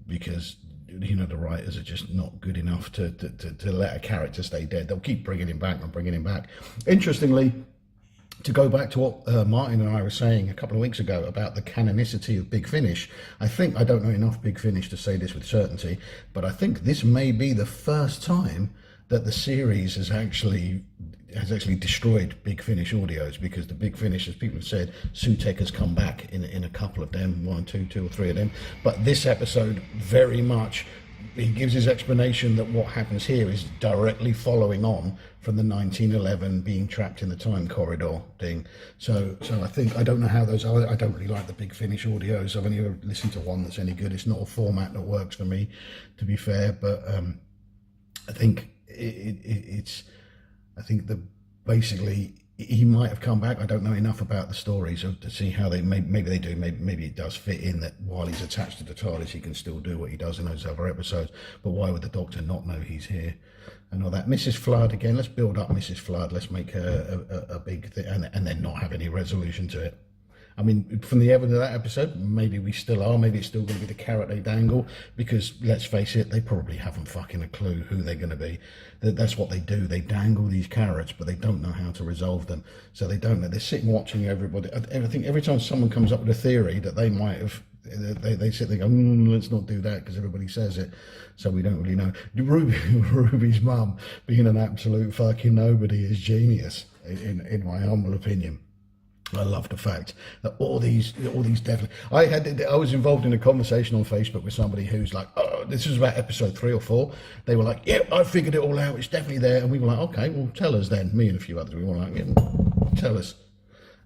because you know the writers are just not good enough to let a character stay dead. They'll keep bringing him back and bringing him back. Interestingly, to go back to what Martin and I were saying a couple of weeks ago about the canonicity of Big Finish, I don't know enough Big Finish to say this with certainty, but I think this may be the first time that the series has actually destroyed Big Finish audios, because the Big Finish, as people have said, Sutek has come back in a couple of them, two or three of them, but this episode very much, he gives his explanation that what happens here is directly following on from the 1911 being trapped in the time corridor thing. So I don't know how those are. I don't really like the Big Finish audios. I've only ever listened to one that's any good. It's not a format that works for me, to be fair. But I think basically he might have come back. I don't know enough about the story, so to see how maybe they do. Maybe it does fit in that while he's attached to the TARDIS, he can still do what he does in those other episodes. But why would the Doctor not know he's here and all that? Mrs. Flood again. Let's build up Mrs. Flood. Let's make her a big thing, and then not have any resolution to it. I mean, from the evidence of that episode, maybe we still are. Maybe it's still going to be the carrot they dangle, because let's face it, they probably haven't fucking a clue who they're going to be. That's what they do. They dangle these carrots, but they don't know how to resolve them. So they don't know. They're sitting watching everybody. I think every time someone comes up with a theory that they might have, they sit there and go, let's not do that because everybody says it. So we don't really know. Ruby's mum being an absolute fucking nobody is genius, in my humble opinion. I love the fact that all these definitely. I was involved in a conversation on Facebook with somebody who's like, oh, this is about episode 3 or 4. They were like, yeah, I figured it all out. It's definitely there. And we were like, okay, well, tell us then. Me and a few others. We were like, yeah, tell us.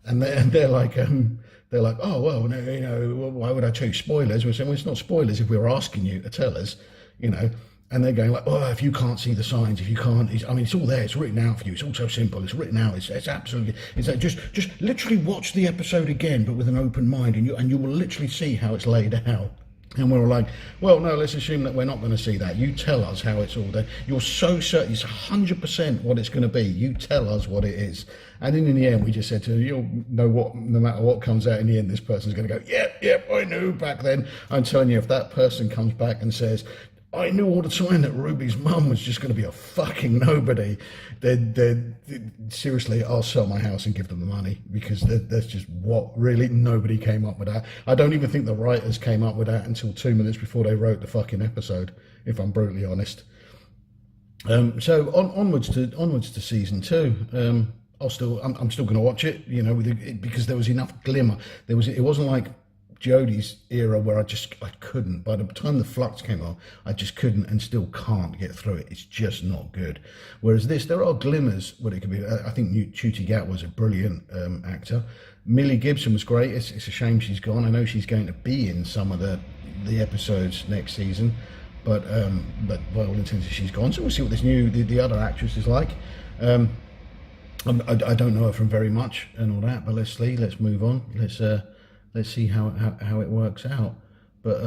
And they're like, oh well, no, you know, why would I tell you spoilers? We're saying, well, it's not spoilers if we're asking you to tell us, you know. And they're going like, oh, if you can't see the signs, if you can't, it's all there, it's written out for you, it's all so simple, it's written out, it's absolutely, it's like, just literally watch the episode again, but with an open mind, and you will literally see how it's laid out. And we're all like, well, no, let's assume that we're not going to see that. You tell us how it's all there. You're so certain, it's 100% what it's going to be. You tell us what it is. And then in the end, we just said to her, you'll know what, no matter what comes out in the end, this person's going to go, yep, I knew back then. I'm telling you, if that person comes back and says, I knew all the time that Ruby's mum was just going to be a fucking nobody, then seriously, I'll sell my house and give them the money, because that's just what really nobody came up with that. I don't even think the writers came up with that until 2 minutes before they wrote the fucking episode, if I'm brutally honest. So onwards to season 2. I'm still going to watch it, you know, because there was enough glimmer. It wasn't like Jodie's era where I couldn't. By the time the Flux came on, I just couldn't and still can't get through it. It's just not good. Whereas this, there are glimmers what it could be. I think Ncuti Gat was a brilliant actor. Millie Gibson was great. It's a shame she's gone. I know she's going to be in some of the episodes next season, but by all intents she's gone. So we'll see what this the other actress is like. I don't know her from very much and all that, but let's move on. let's see how it works out. But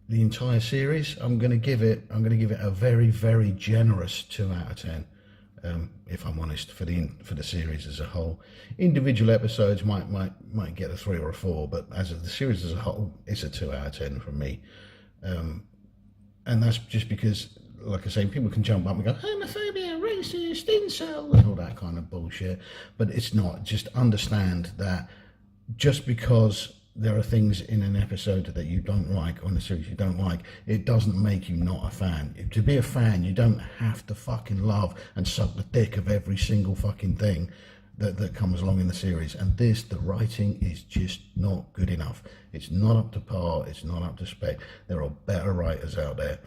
the entire series, I'm going to give it a very, very generous 2 out of 10. If I'm honest, for the series as a whole. Individual episodes might get a 3 or a 4, but as of the series as a whole, it's a 2 out of 10 from me. And that's just because, like I say, people can jump up and go homophobia, racist, incel, and all that kind of bullshit. But it's not. Just understand that just because there are things in an episode that you don't like, or in a series you don't like, it doesn't make you not a fan. To be a fan, you don't have to fucking love and suck the dick of every single fucking thing that comes along in the series. And the writing is just not good enough. It's not up to par. It's not up to spec. There are better writers out there.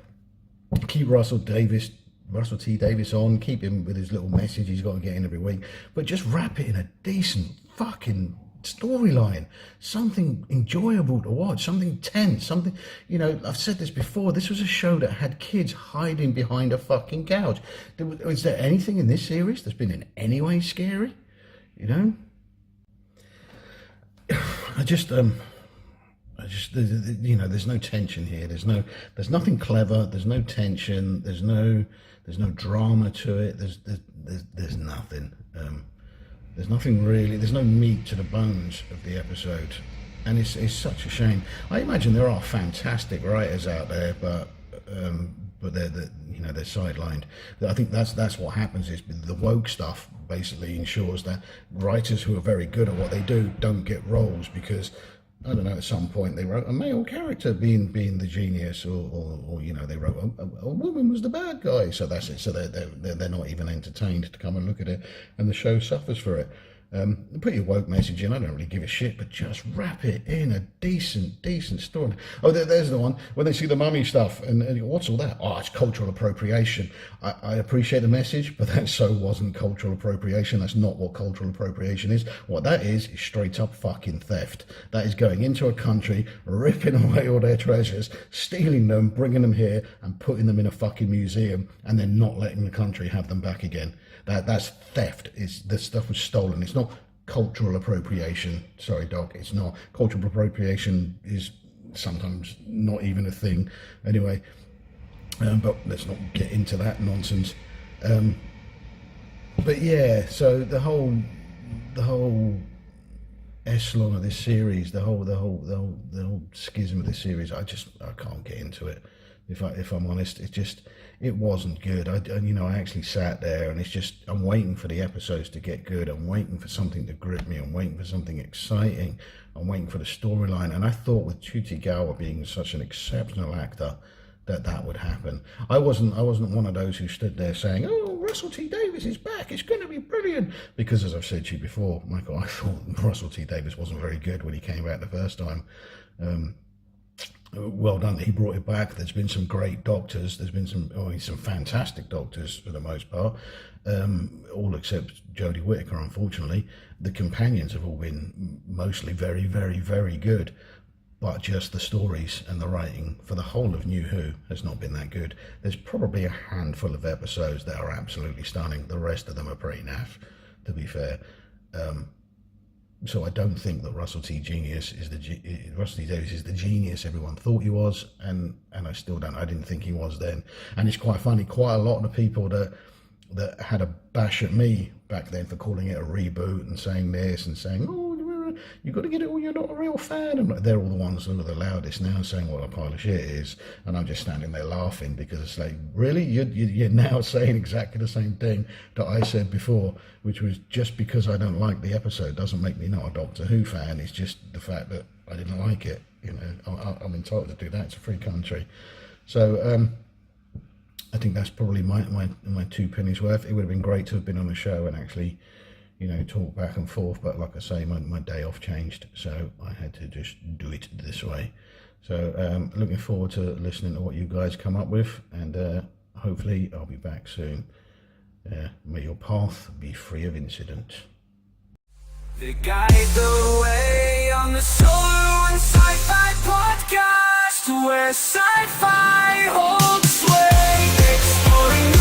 Keep Russell T Davis on. Keep him with his little message he's got to get in every week. But just wrap it in a decent fucking storyline, something enjoyable to watch, something tense, something, I've said this before, this was a show that had kids hiding behind a fucking couch. Is there anything in this series that's been in any way scary? There's no tension here. There's nothing clever. There's no tension. There's no drama to it. There's nothing. There's nothing really. There's no meat to the bones of the episode, and it's such a shame. I imagine there are fantastic writers out there, but they're sidelined. I think that's what happens is the woke stuff basically ensures that writers who are very good at what they do don't get roles because, I don't know, at some point they wrote a male character being the genius, or they wrote a woman was the bad guy, so that's it. So they're not even entertained to come and look at it, and the show suffers for it. Put your woke message in. I don't really give a shit, but just wrap it in a decent story. Oh, there's the one when they see the mummy stuff, and you go, what's all that? Oh, it's cultural appropriation. I appreciate the message, but that so wasn't cultural appropriation. That's not what cultural appropriation is. What that is straight up fucking theft. That is going into a country, ripping away all their treasures, stealing them, bringing them here, and putting them in a fucking museum, and then not letting the country have them back again. That's theft. The stuff was stolen. It's not cultural appropriation. Sorry, Doc, it's not. Cultural appropriation is sometimes not even a thing. Anyway, but let's not get into that nonsense. But yeah, so the whole echelon of this series, the whole schism of this series, I can't get into it. If I'm honest, it wasn't good. I actually sat there, and I'm waiting for the episodes to get good. I'm waiting for something to grip me. I'm waiting for something exciting. I'm waiting for the storyline. And I thought with Ncuti Gatwa being such an exceptional actor, that would happen. I wasn't one of those who stood there saying, "Oh, Russell T Davies is back. It's going to be brilliant." Because as I've said to you before, Michael, I thought Russell T Davies wasn't very good when he came back the first time. Well done, he brought it back. There's been some great doctors. There's been some fantastic doctors for the most part, all except Jodie Whittaker, unfortunately. The companions have all been mostly very, very, very good, but just the stories and the writing for the whole of New Who has not been that good. There's probably a handful of episodes that are absolutely stunning. The rest of them are pretty naff, to be fair. So I don't think that Russell T Davies is the genius everyone thought he was, and I still don't. I didn't think he was then. And it's quite funny. Quite a lot of the people that had a bash at me back then for calling it a reboot and saying this and saying, "Oh, you got to get it, or you're not a real fan." And they're all the ones that are the loudest now, saying what a pile of shit it is. And I'm just standing there laughing because it's like, really, you're now saying exactly the same thing that I said before, which was just because I don't like the episode doesn't make me not a Doctor Who fan. It's just the fact that I didn't like it. I'm entitled to do that. It's a free country. So I think that's probably my 2 pennies worth. It would have been great to have been on the show and actually, talk back and forth. But like I say, my day off changed, so I had to just do it this way. So looking forward to listening to what you guys come up with, and hopefully I'll be back soon. May your path be free of incident. They guide the way on the Solar One Sci podcast, where sci-fi holds sway, exploring